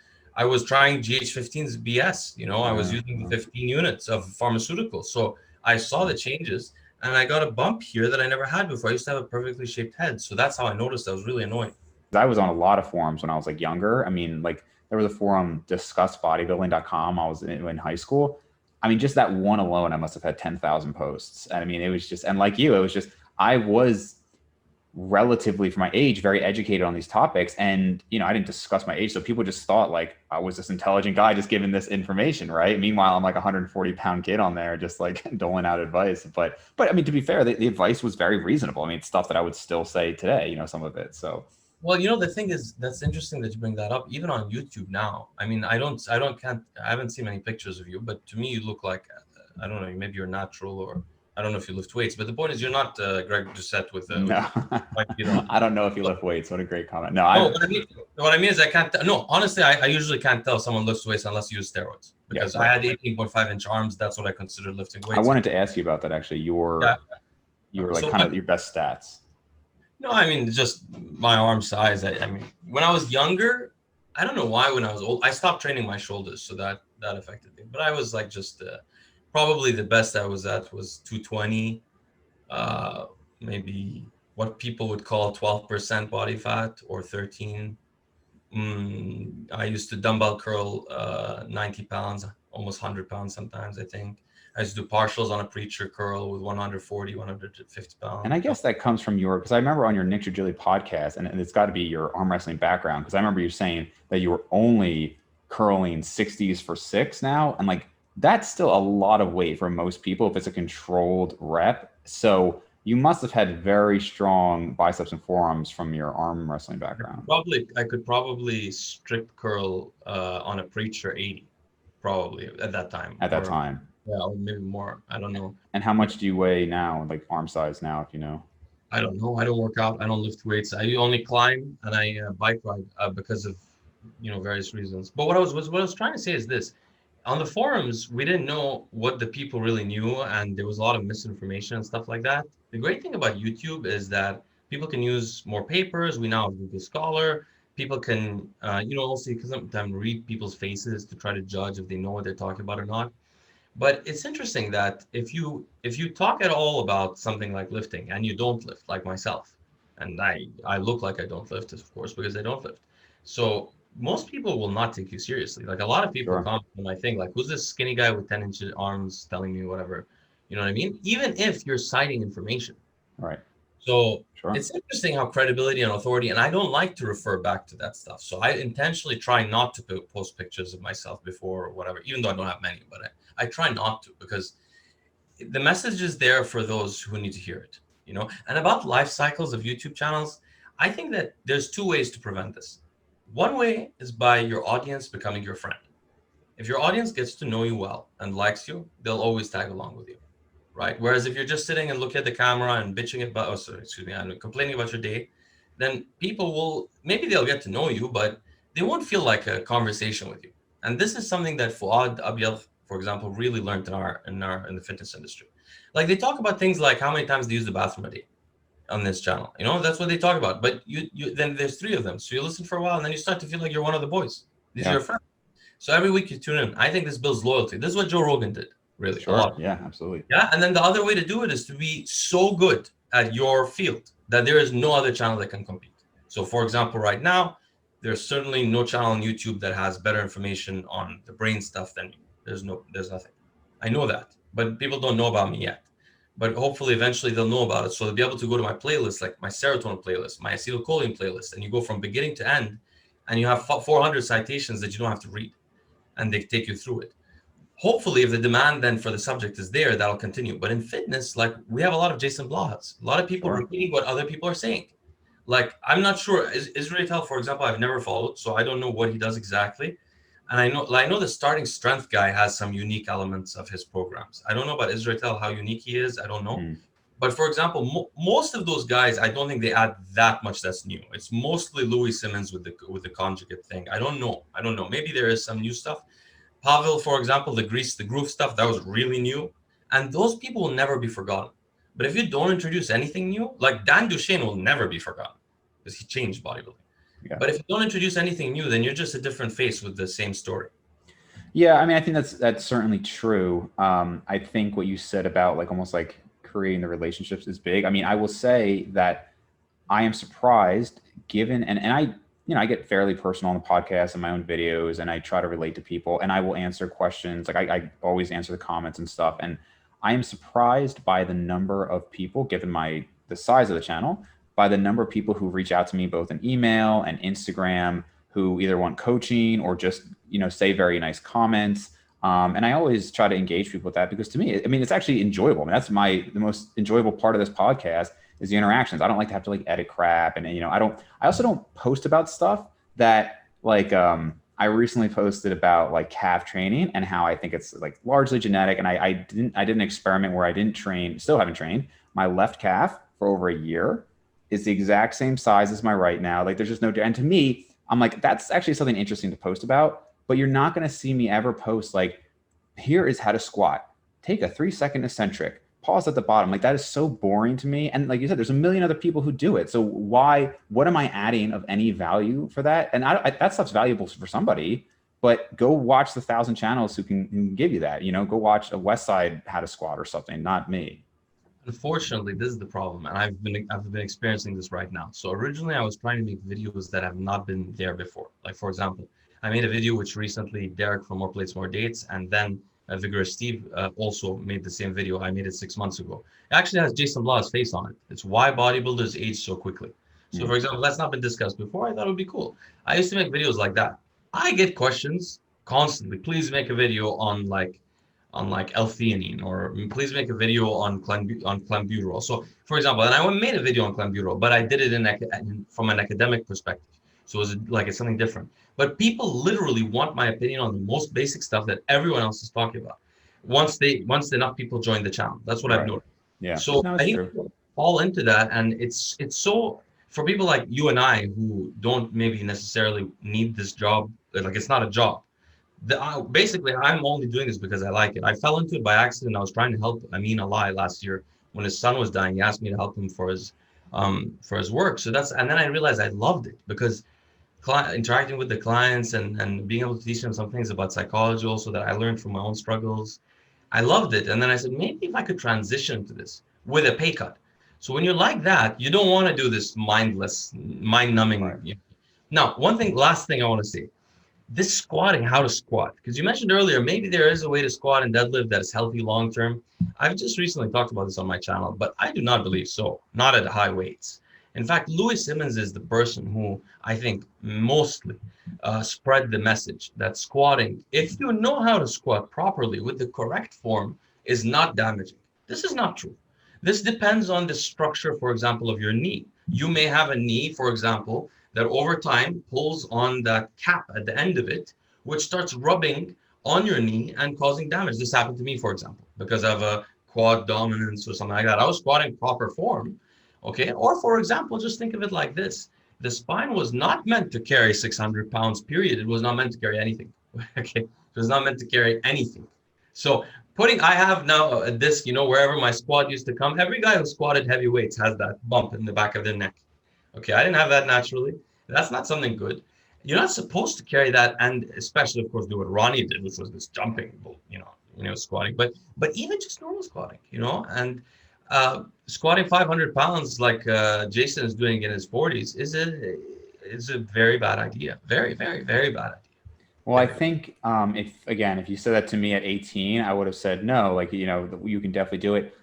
trying GH15's BS. I was using the 15 units of pharmaceuticals, so I saw the changes and I got a bump here that I never had before. I used to have a perfectly shaped head, so that's how I noticed. I was really annoyed. I was on a lot of forums when I was like younger. I mean, like there was a forum discussbodybuilding.com. I was in high school. I mean, just that one alone, I must have had 10,000 posts. And I mean, it was just, and like you, it was just, I was relatively for my age, very educated on these topics. And, I didn't discuss my age. So people just thought like I was this intelligent guy just giving this information. Right. Meanwhile, I'm like a 140-pound kid on there, just like doling out advice. But I mean, to be fair, the advice was very reasonable. I mean, it's stuff that I would still say today, some of it. So Well, the thing is, that's interesting that you bring that up. Even on YouTube now, I mean, I haven't seen many pictures of you, but to me, you look like, I don't know, maybe you're natural or I don't know if you lift weights, but the point is you're not Greg Doucette with No, I don't know if you lift weights. What a great comment. No, no, what I mean is I can't. No, honestly, I usually can't tell someone lifts weights unless you use steroids, because I had 18.5-inch arms. That's what I consider lifting weights. I wanted to ask you about that actually. You were like kind of your best stats. No, I mean just my arm size. I mean, when I was younger, I don't know why. When I was old, I stopped training my shoulders, so that affected me. But I was like just probably the best I was at was 220, maybe what people would call 12% body fat or 13. I used to dumbbell curl 90 pounds, almost 100 pounds sometimes, I think. I used to do partials on a preacher curl with 140, 150 pounds. And I guess that comes from because I remember on your Nick Trigili podcast, and it's got to be your arm wrestling background, because I remember you saying that you were only curling 60s for 6 now. And like, that's still a lot of weight for most people if it's a controlled rep. So you must have had very strong biceps and forearms from your arm wrestling background. I could probably strict curl on a preacher 80, probably at that time. Yeah, or maybe more. I don't know. And how much do you weigh now, like arm size now, if you know? I don't know. I don't work out. I don't lift weights. I only climb and I bike ride because of various reasons. But what I was trying to say is this: on the forums, we didn't know what the people really knew, and there was a lot of misinformation and stuff like that. The great thing about YouTube is that people can use more papers. We now have Google Scholar. People can, also sometimes read people's faces to try to judge if they know what they're talking about or not. But it's interesting that if you talk at all about something like lifting and you don't lift, like myself, and I look like I don't lift, of course, because I don't lift. So most people will not take you seriously. Like a lot of people comment on my thing, like, who's this skinny guy with 10-inch arms telling me whatever? You know what I mean? Even if you're citing information. Right. So it's interesting how credibility and authority, and I don't like to refer back to that stuff. So I intentionally try not to post pictures of myself before or whatever, even though I don't have many, but I try not to, because the message is there for those who need to hear it, And about life cycles of YouTube channels, I think that there's 2 ways to prevent this. One way is by your audience becoming your friend. If your audience gets to know you well and likes you, they'll always tag along with you, right? Whereas if you're just sitting and looking at the camera and bitching about, and complaining about your day, then people they'll get to know you, but they won't feel like a conversation with you. And this is something that Fuad Abyad, for example, really learned in the fitness industry. Like they talk about things like how many times they use the bathroom a day on this channel. That's what they talk about. But you then there's 3 of them. So you listen for a while and then you start to feel like you're one of the boys. These are your friends. So every week you tune in. I think this builds loyalty. This is what Joe Rogan did, really. Sure. A lot. Yeah, absolutely. Yeah. And then the other way to do it is to be so good at your field that there is no other channel that can compete. So for example, right now, there's certainly no channel on YouTube that has better information on the brain stuff than you. There's nothing. I know that, but people don't know about me yet. But hopefully eventually they'll know about it. So they'll be able to go to my playlist, like my serotonin playlist, my acetylcholine playlist, and you go from beginning to end and you have 400 citations that you don't have to read, and they take you through it. Hopefully if the demand then for the subject is there, that'll continue. But in fitness, like we have a lot of Jason Blahas, a lot of people repeating what other people are saying. Like, I'm not sure. Israel, for example, I've never followed, so I don't know what he does exactly. And I know the starting strength guy has some unique elements of his programs. I don't know about Israel, how unique he is. I don't know. But for example, most of those guys, I don't think they add that much that's new. It's mostly Louis Simmons with the conjugate thing. I don't know. Maybe there is some new stuff. Pavel, for example, the groove stuff, that was really new. And those people will never be forgotten. But if you don't introduce anything new, like Dan Duchesne will never be forgotten because he changed bodybuilding. Yeah. But if you don't introduce anything new, then you're just a different face with the same story. Yeah, I mean, I think that's certainly true. I think what you said about almost creating the relationships is big. I mean, I will say that I am surprised given, and I get fairly personal on the podcast and my own videos, and I try to relate to people, and I will answer questions. Like I always answer the comments and stuff. And I am surprised by the number of people, given the size of the channel, by the number of people who reach out to me both in email and Instagram, who either want coaching or just, say very nice comments. And I always try to engage people with that, because to me, I mean, it's actually enjoyable. I mean, that's the most enjoyable part of this podcast is the interactions. I don't like to have to edit crap. And, I also don't post about stuff that I recently posted about like calf training and how I think it's like largely genetic. And I did an experiment where I didn't train, still haven't trained my left calf for over a year. Is the exact same size as my right now. Like there's just no, and to me, I'm like, that's actually something interesting to post about, but you're not going to see me ever post like, here is how to squat. Take a 3-second eccentric. Pause at the bottom. Like that is so boring to me. And like you said, there's a million other people who do it. So why? What am I adding of any value for that? And that stuff's valuable for somebody. But go watch the 1,000 channels who can give you that. You know, go watch a West Side how to squat or something. Not me. Unfortunately, this is the problem, and I've been experiencing this right now. So originally, I was trying to make videos that have not been there before. Like for example, I made a video which recently Derek from More Plates More Dates, and then Vigorous Steve also made the same video. I made it 6 months ago. It actually has Jason Blah's face on it. It's why bodybuilders age so quickly. So for example, that's not been discussed before. I thought it would be cool. I used to make videos like that. I get questions constantly. Please make a video on like L-theanine, or please make a video on clenbuterol. So, for example, and I made a video on clenbuterol, but I did it from an academic perspective. So it's something different. But people literally want my opinion on the most basic stuff that everyone else is talking about. Once enough people join the channel, that's what I've noticed. Yeah. So No, I it's think true. people fall into that, and it's so for people like you and I who don't maybe necessarily need this job. Like it's not a job. Basically, I'm only doing this because I like it. I fell into it by accident. I was trying to help Amin Ali last year when his son was dying. He asked me to help him for his work. So and then I realized I loved it because interacting with the clients and being able to teach them some things about psychology also that I learned from my own struggles. I loved it. And then I said, maybe if I could transition to this with a pay cut. So when you're like that, you don't want to do this mindless, mind-numbing. Right. Now, last thing I want to say, this squatting, how to squat, because you mentioned earlier, maybe there is a way to squat and deadlift that is healthy long term. I've just recently talked about this on my channel, but I do not believe so, not at high weights. In fact, Louis Simmons is the person who I think mostly spread the message that squatting, if you know how to squat properly with the correct form, is not damaging. This is not true. This depends on the structure, for example, of your knee. You may have a knee, for example, that over time pulls on that cap at the end of it, which starts rubbing on your knee and causing damage. This happened to me, for example, because I have a quad dominance or something like that. I was squatting proper form, okay? Or for example, just think of it like this. The spine was not meant to carry 600 pounds, period. It was not meant to carry anything, okay? It was not meant to carry anything. So I have now a disc, wherever my squat used to come. Every guy who squatted heavy weights has that bump in the back of their neck. Okay, I didn't have that naturally. That's not something good. You're not supposed to carry that, and especially, of course, do what Ronnie did, which was this jumping, squatting. But even just normal squatting, and squatting 500 pounds like Jason is doing in his 40s is a very bad idea. Very, very, very bad idea. Well, I think if you said that to me at 18, I would have said no. Like you can definitely do it.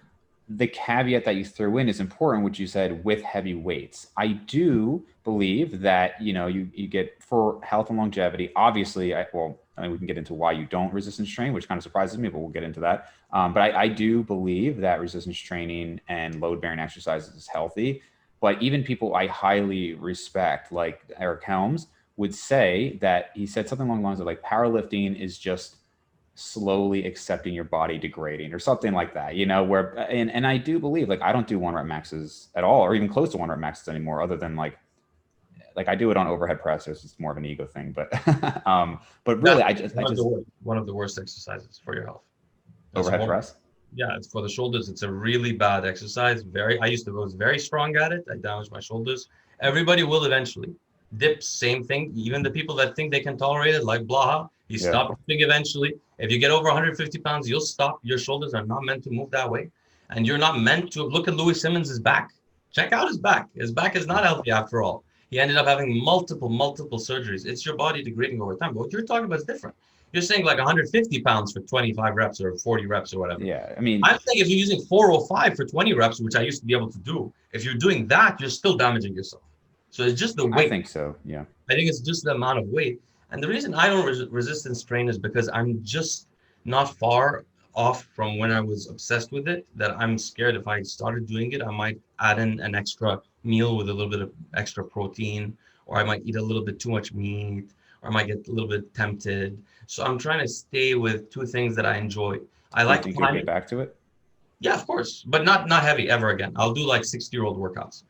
The caveat that you threw in is important, which you said with heavy weights. I do believe that you get for health and longevity. Obviously, I mean we can get into why you don't resistance train, which kind of surprises me, but we'll get into that. But I do believe that resistance training and load bearing exercises is healthy. But even people I highly respect, like Eric Helms, would say that he said something along the lines of like powerlifting is just slowly accepting your body degrading or something like that, where, and I do believe, like, I don't do 1 rep maxes at all, or even close to 1 rep maxes anymore, other than like I do it on overhead press. It's more of an ego thing, but, but really one of the worst exercises for your health. Overhead press. Yeah. It's for the shoulders. It's a really bad exercise. I was very strong at it. I damaged my shoulders. Everybody will eventually. Dips, same thing. Even the people that think they can tolerate it, like Blaha, he stopped dipping eventually. If you get over 150 pounds, you'll stop. Your shoulders are not meant to move that way. And you're not meant to look at Louis Simmons' back. Check out his back. His back is not healthy after all. He ended up having multiple surgeries. It's your body degrading over time. But what you're talking about is different. You're saying like 150 pounds for 25 reps or 40 reps or whatever. Yeah, I mean, I'm saying if you're using 405 for 20 reps, which I used to be able to do, if you're doing that, you're still damaging yourself. So it's just the weight. I think so, yeah. I think it's just the amount of weight. And the reason I don't resistance train is because I'm just not far off from when I was obsessed with it, that I'm scared if I started doing it, I might add in an extra meal with a little bit of extra protein, or I might eat a little bit too much meat, or I might get a little bit tempted. So I'm trying to stay with two things that I enjoy. I Do you like think you'll get climbing. back to it? Yeah, of course, but not heavy ever again. I'll do like 60-year-old workouts.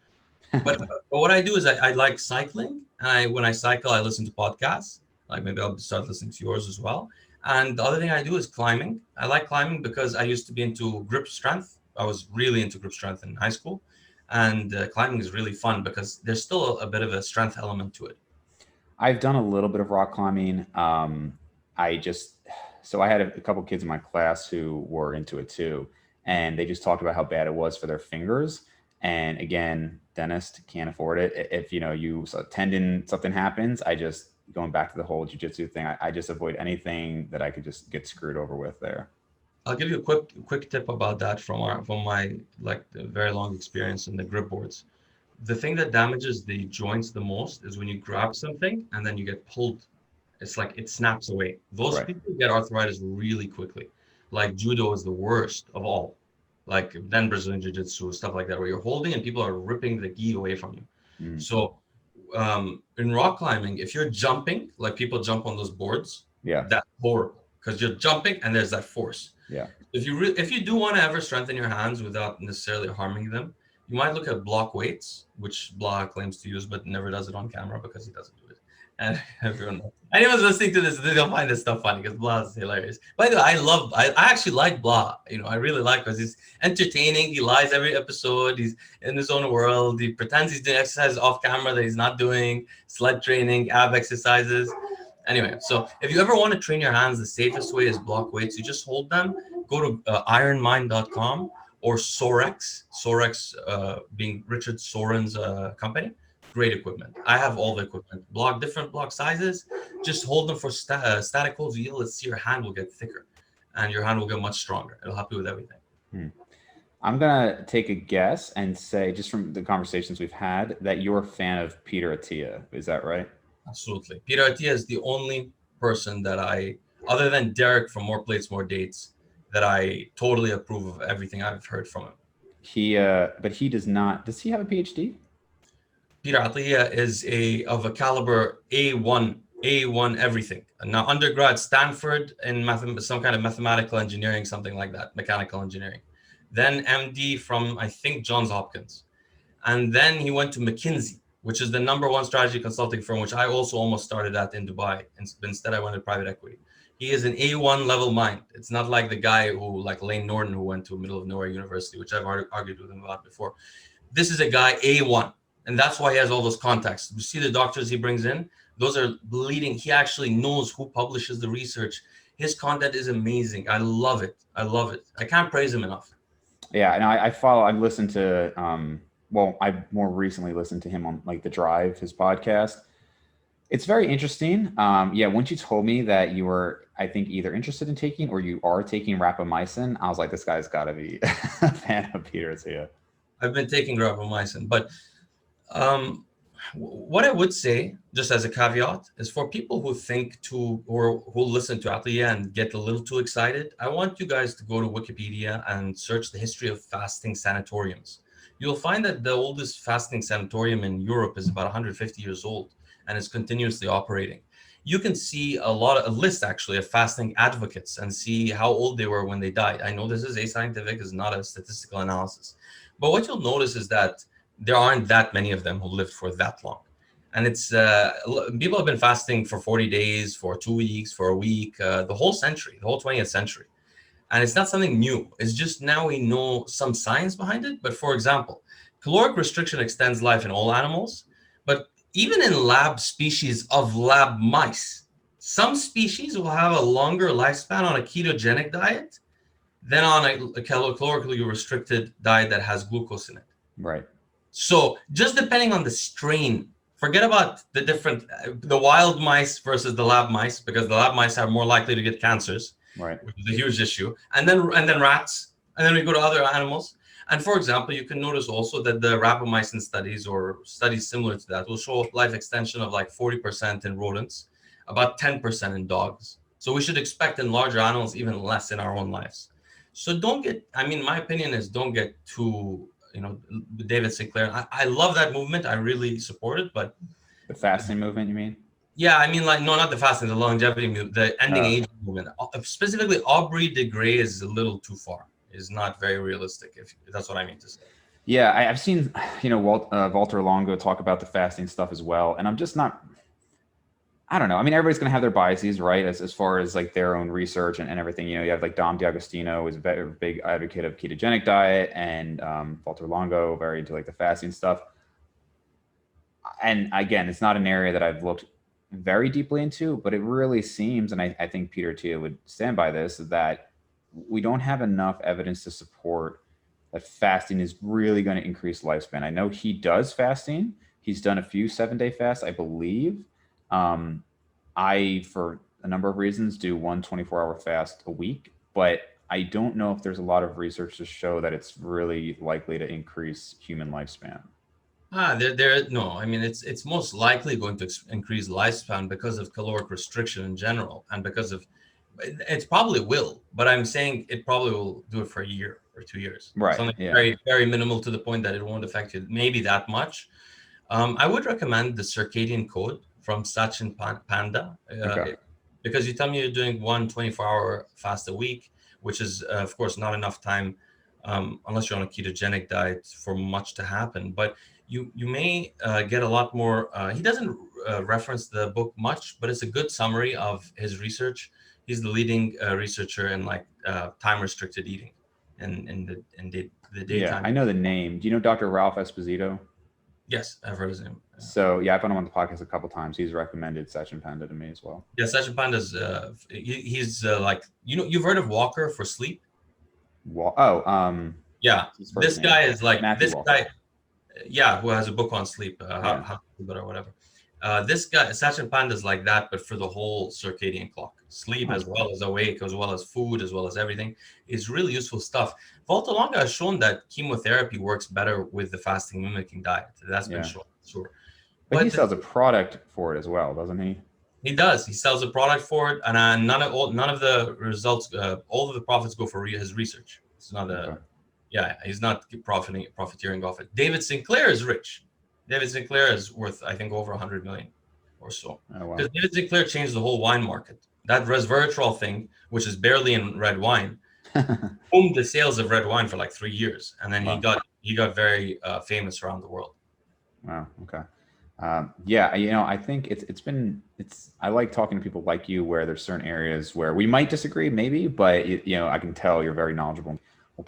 But what I do is I like cycling. And when I cycle, I listen to podcasts. Like maybe I'll start listening to yours as well. And the other thing I do is climbing. I like climbing because I used to be into grip strength. I was really into grip strength in high school. And climbing is really fun because there's still a bit of a strength element to it. I've done a little bit of rock climbing. I just, so I had a couple kids in my class who were into it too, and they just talked about how bad it was for their fingers. And again, dentist can't afford it. If you so tendon something happens, I just going back to the whole jujitsu thing. I just avoid anything that I could just get screwed over with there. I'll give you a quick tip about that from my like very long experience in the grip boards. The thing that damages the joints the most is when you grab something and then you get pulled. It's like it snaps away. Those Right. people get arthritis really quickly. Like judo is the worst of all. Like then Brazilian jiu-jitsu, stuff like that, where you're holding and people are ripping the gi away from you. Mm. So in rock climbing, if you're jumping, like people jump on those boards, Yeah. that's horrible because you're jumping and there's that force. Yeah. If you do want to ever strengthen your hands without necessarily harming them, you might look at block weights, which Blaha claims to use, but never does it on camera because he doesn't do it. And anyone's listening to this, they'll find this stuff funny because Blaha is hilarious. By the way, I actually like Blaha. I really like because he's entertaining. He lies every episode. He's in his own world. He pretends he's doing exercises off camera that he's not doing, sled training, ab exercises. Anyway, so if you ever want to train your hands, the safest way is block weights. You just hold them, go to ironmind.com or Sorex being Richard Soren's company. Great equipment. I have all the equipment. Different block sizes. Just hold them for staticals. Let's see, your hand will get thicker and your hand will get much stronger. It'll help you with everything. I'm going to take a guess and say, just from the conversations we've had, that you're a fan of Peter Attia. Is that right? Absolutely. Peter Attia is the only person that other than Derek from More Plates, More Dates, that I totally approve of everything I've heard from him. But he does not. Does he have a PhD? Peter Attia is of a caliber A1 everything. Now undergrad Stanford in some kind of mathematical engineering, something like that, mechanical engineering. Then MD from I think Johns Hopkins, and then he went to McKinsey, which is the #1 strategy consulting firm, which I also almost started at in Dubai. Instead, I went to private equity. He is an A1 level mind. It's not like the guy like Lane Norton, who went to middle of nowhere university, which I've argued with him about before. This is a guy A1, and that's why he has all those contacts. You see the doctors he brings in; those are leading. He actually knows who publishes the research. His content is amazing. I love it. I can't praise him enough. Yeah, and I've listened to I more recently listened to him on like The Drive, his podcast. It's very interesting. Once you told me that you were, I think, either interested in taking or you are taking rapamycin, I was like, this guy's got to be a fan of Peter's here. I've been taking rapamycin, but what I would say, just as a caveat, is for people who who listen to Attia and get a little too excited, I want you guys to go to Wikipedia and search the history of fasting sanatoriums. You'll find that the oldest fasting sanatorium in Europe is about 150 years old and is continuously operating. You can see a list actually of fasting advocates and see how old they were when they died. I know this is ascientific, it's not a statistical analysis. But what you'll notice is that there aren't that many of them who lived for that long. And it's people have been fasting for 40 days, for 2 weeks, for a week, the whole century, the whole 20th century. And it's not something new. It's just now we know some science behind it. But for example, caloric restriction extends life in all animals. But even in lab species of lab mice, some species will have a longer lifespan on a ketogenic diet than on a calorically restricted diet that has glucose in it. Right. So just depending on the strain, forget about the wild mice versus the lab mice, because the lab mice are more likely to get cancers, right, which is a huge issue. And then rats, and then we go to other animals. And for example, you can notice also that the rapamycin studies or studies similar to that will show life extension of like 40% in rodents, about 10% in dogs. So we should expect in larger animals even less in our own lives. So my opinion is don't get too, David Sinclair. I love that movement. I really support it, but the fasting movement, you mean? Yeah, I mean, like, no, not the fasting, the longevity movement, the ending age movement. Specifically, Aubrey de Grey is a little too far. Is not very realistic, if that's what I mean to say. Yeah, I've seen, Walter Longo talk about the fasting stuff as well, and I'm just not. I don't know. I mean, everybody's going to have their biases, right? As far as like their own research and everything. You have like Dom D'Agostino is a very big advocate of ketogenic diet, and Walter Longo very into like the fasting stuff. And again, it's not an area that I've looked very deeply into, but it really seems, and I think Peter Attia would stand by this, that we don't have enough evidence to support that fasting is really going to increase lifespan. I know he does fasting. He's done a few 7-day fasts, I believe. I, for a number of reasons, do one 24-hour fast a week, but I don't know if there's a lot of research to show that it's really likely to increase human lifespan. No. I mean, it's most likely going to increase lifespan because of caloric restriction in general, and because of it probably will. But I'm saying it probably will do it for a year or 2 years, Right? something Yeah. very, very minimal to the point that it won't affect you maybe that much. I would recommend the circadian code from Sachin Panda, Okay. because you tell me you're doing one 24-hour fast a week, which is, of course, not enough time unless you're on a ketogenic diet for much to happen. But you may get a lot more. He doesn't reference the book much, but it's a good summary of his research. He's the leading researcher in like time-restricted eating in the daytime. Yeah, I know the name. Do you know Dr. Ralph Esposito? Yes, I've heard his name. So yeah, I've had him on the podcast a couple times. He's recommended Sachin Panda to me as well. Yeah, Sachin Panda's he's like, you've heard of Walker for sleep? Yeah, this name. guy is like Matthew this Walker. guy. Yeah, who has a book on sleep, how to sleep better or whatever. This guy, Sachin Panda, is like that, but for the whole circadian clock, sleep as well as awake, as well as food, as well as everything, is really useful stuff. Walter Longo has shown that chemotherapy works better with the fasting mimicking diet. That's been shown, sure. But he sells a product for it as well, doesn't he? He does. He sells a product for it, and none of the results, all of the profits go for his research. It's not he's not profiteering off it. David Sinclair is rich. David Sinclair is worth, I think, over 100 million or so. Because David Sinclair changed the whole wine market. That resveratrol thing, which is barely in red wine, boomed the sales of red wine for like 3 years, and then he got very famous around the world. Wow. Okay. I think I like talking to people like you, where there's certain areas where we might disagree, maybe, but I can tell you're very knowledgeable.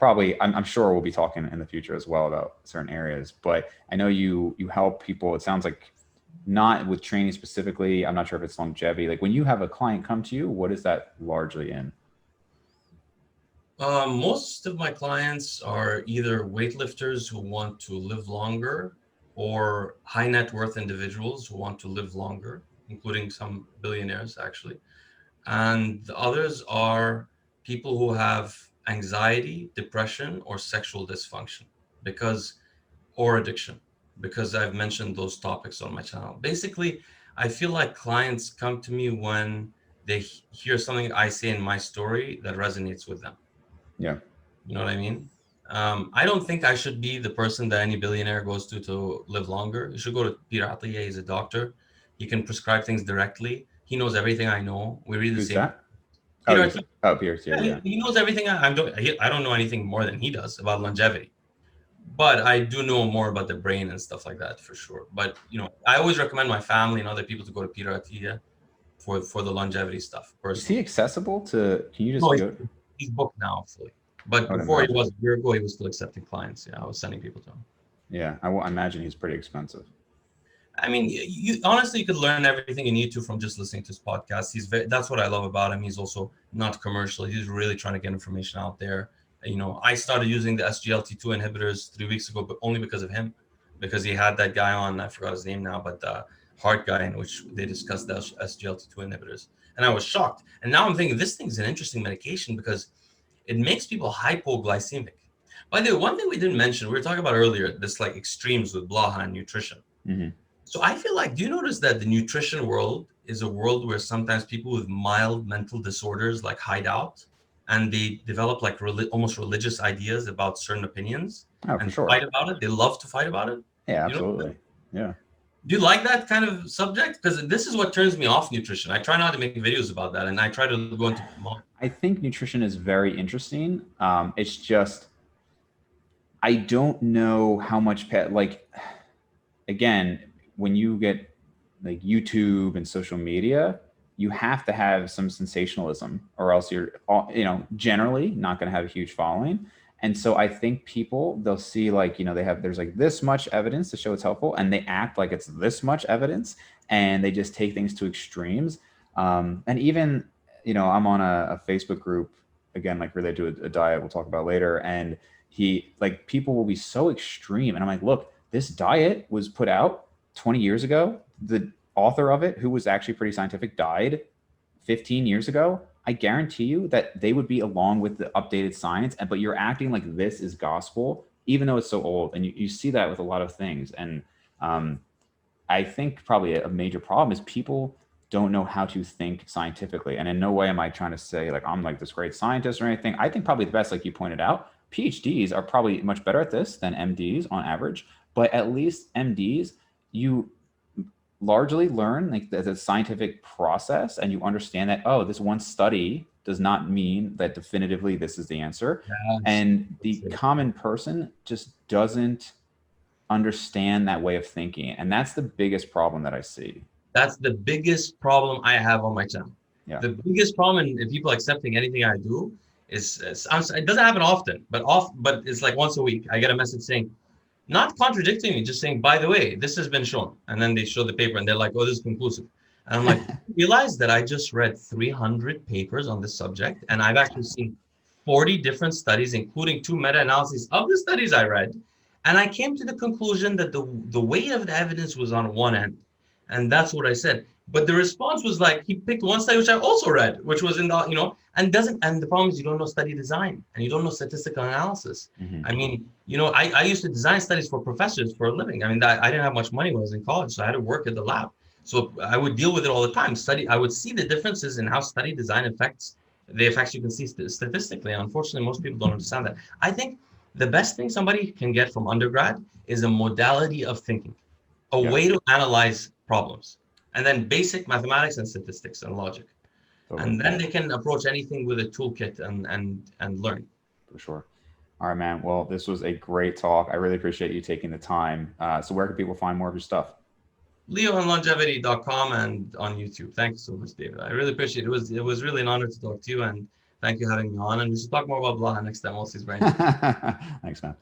I'm sure we'll be talking in the future as well about certain areas, but I know you help people. It sounds like not with training specifically. I'm not sure if it's longevity. Like when you have a client come to you, what is that largely in? Most of my clients are either weightlifters who want to live longer, or high net worth individuals who want to live longer, including some billionaires actually. And the others are people who have anxiety, depression, or sexual dysfunction or addiction, because I've mentioned those topics on my channel. Basically, I feel like clients come to me when they hear something I say in my story that resonates with them. Yeah. You know what I mean? I don't think I should be the person that any billionaire goes to live longer. You should go to Peter Attia. He's a doctor. He can prescribe things directly. He knows everything I know. We read the Who's same. That? Peter. Yeah. He knows everything I'm doing. I don't know anything more than he does about longevity, but I do know more about the brain and stuff like that for sure. But I always recommend my family and other people to go to Peter Attia for the longevity stuff. Personally. Is he accessible to? Can you just go? He's booked now fully. But before he was, a year ago, he was still accepting clients. Yeah, I was sending people to him. Yeah, I imagine he's pretty expensive. I mean, you honestly, you could learn everything you need to from just listening to his podcast. That's what I love about him. He's also not commercial. He's really trying to get information out there. I started using the SGLT2 inhibitors 3 weeks ago, but only because of him, because he had that guy on, I forgot his name now, but the heart guy, in which they discussed the SGLT2 inhibitors. And I was shocked. And now I'm thinking this thing's an interesting medication because it makes people hypoglycemic. By the way, one thing we didn't mention, we were talking about earlier, this like extremes with Blaha and nutrition. Mm-hmm. So I feel like, do you notice that the nutrition world is a world where sometimes people with mild mental disorders like hide out, and they develop like almost religious ideas about certain opinions and fight about it? They love to fight about it. Yeah, absolutely. Yeah. Do you like that kind of subject? Because this is what turns me off nutrition. I try not to make videos about that, and I try to go into more. I think nutrition is very interesting. It's just I don't know how much like again, when you get like YouTube and social media, you have to have some sensationalism or else you're generally not going to have a huge following. And so I think people, they'll see like, there's like this much evidence to show it's helpful, and they act like it's this much evidence, and they just take things to extremes. And even, I'm on a Facebook group, again, like related to a diet we'll talk about later. And people will be so extreme. And I'm like, look, this diet was put out 20 years ago. The author of it, who was actually pretty scientific, died 15 years ago. I guarantee you that they would be along with the updated science, but you're acting like this is gospel, even though it's so old. And you see that with a lot of things. And I think probably a major problem is people don't know how to think scientifically. And in no way am I trying to say like I'm like this great scientist or anything. I think probably the best, like you pointed out, PhDs are probably much better at this than MDs on average, but at least MDs, you largely learn like the scientific process, and you understand that, oh, this one study does not mean that definitively this is the answer. Yes. And the common person just doesn't understand that way of thinking. And that's the biggest problem that I see. That's the biggest problem I have on my channel. Yeah. The biggest problem in people accepting anything I do is it doesn't happen often, but it's like once a week I get a message saying, not contradicting me, just saying, by the way, this has been shown. And then they show the paper and they're like, oh, this is conclusive. And I'm like, realize that I just read 300 papers on this subject, and I've actually seen 40 different studies, including 2 meta-analyses of the studies I read. And I came to the conclusion that the weight of the evidence was on one end. And that's what I said. But the response was like, he picked one study, which I also read, which was in the, and the problem is you don't know study design and you don't know statistical analysis. Mm-hmm. I mean, I used to design studies for professors for a living. I mean, I didn't have much money when I was in college, so I had to work at the lab. So I would deal with it all the time. I would see the differences in how study design affects the effects you can see statistically. And unfortunately, most people don't understand that. I think the best thing somebody can get from undergrad is a modality of thinking, a way to analyze problems, and then basic mathematics and statistics and logic. Totally. And then they can approach anything with a toolkit and learn. For sure. All right, man. Well, this was a great talk. I really appreciate you taking the time. So where can people find more of your stuff? leoandlongevity.com and on YouTube. Thank you so much, David. I really appreciate it. It was really an honor to talk to you, and thank you for having me on. And we should talk more about Blaha next time. Also, it's very interesting. Thanks, man.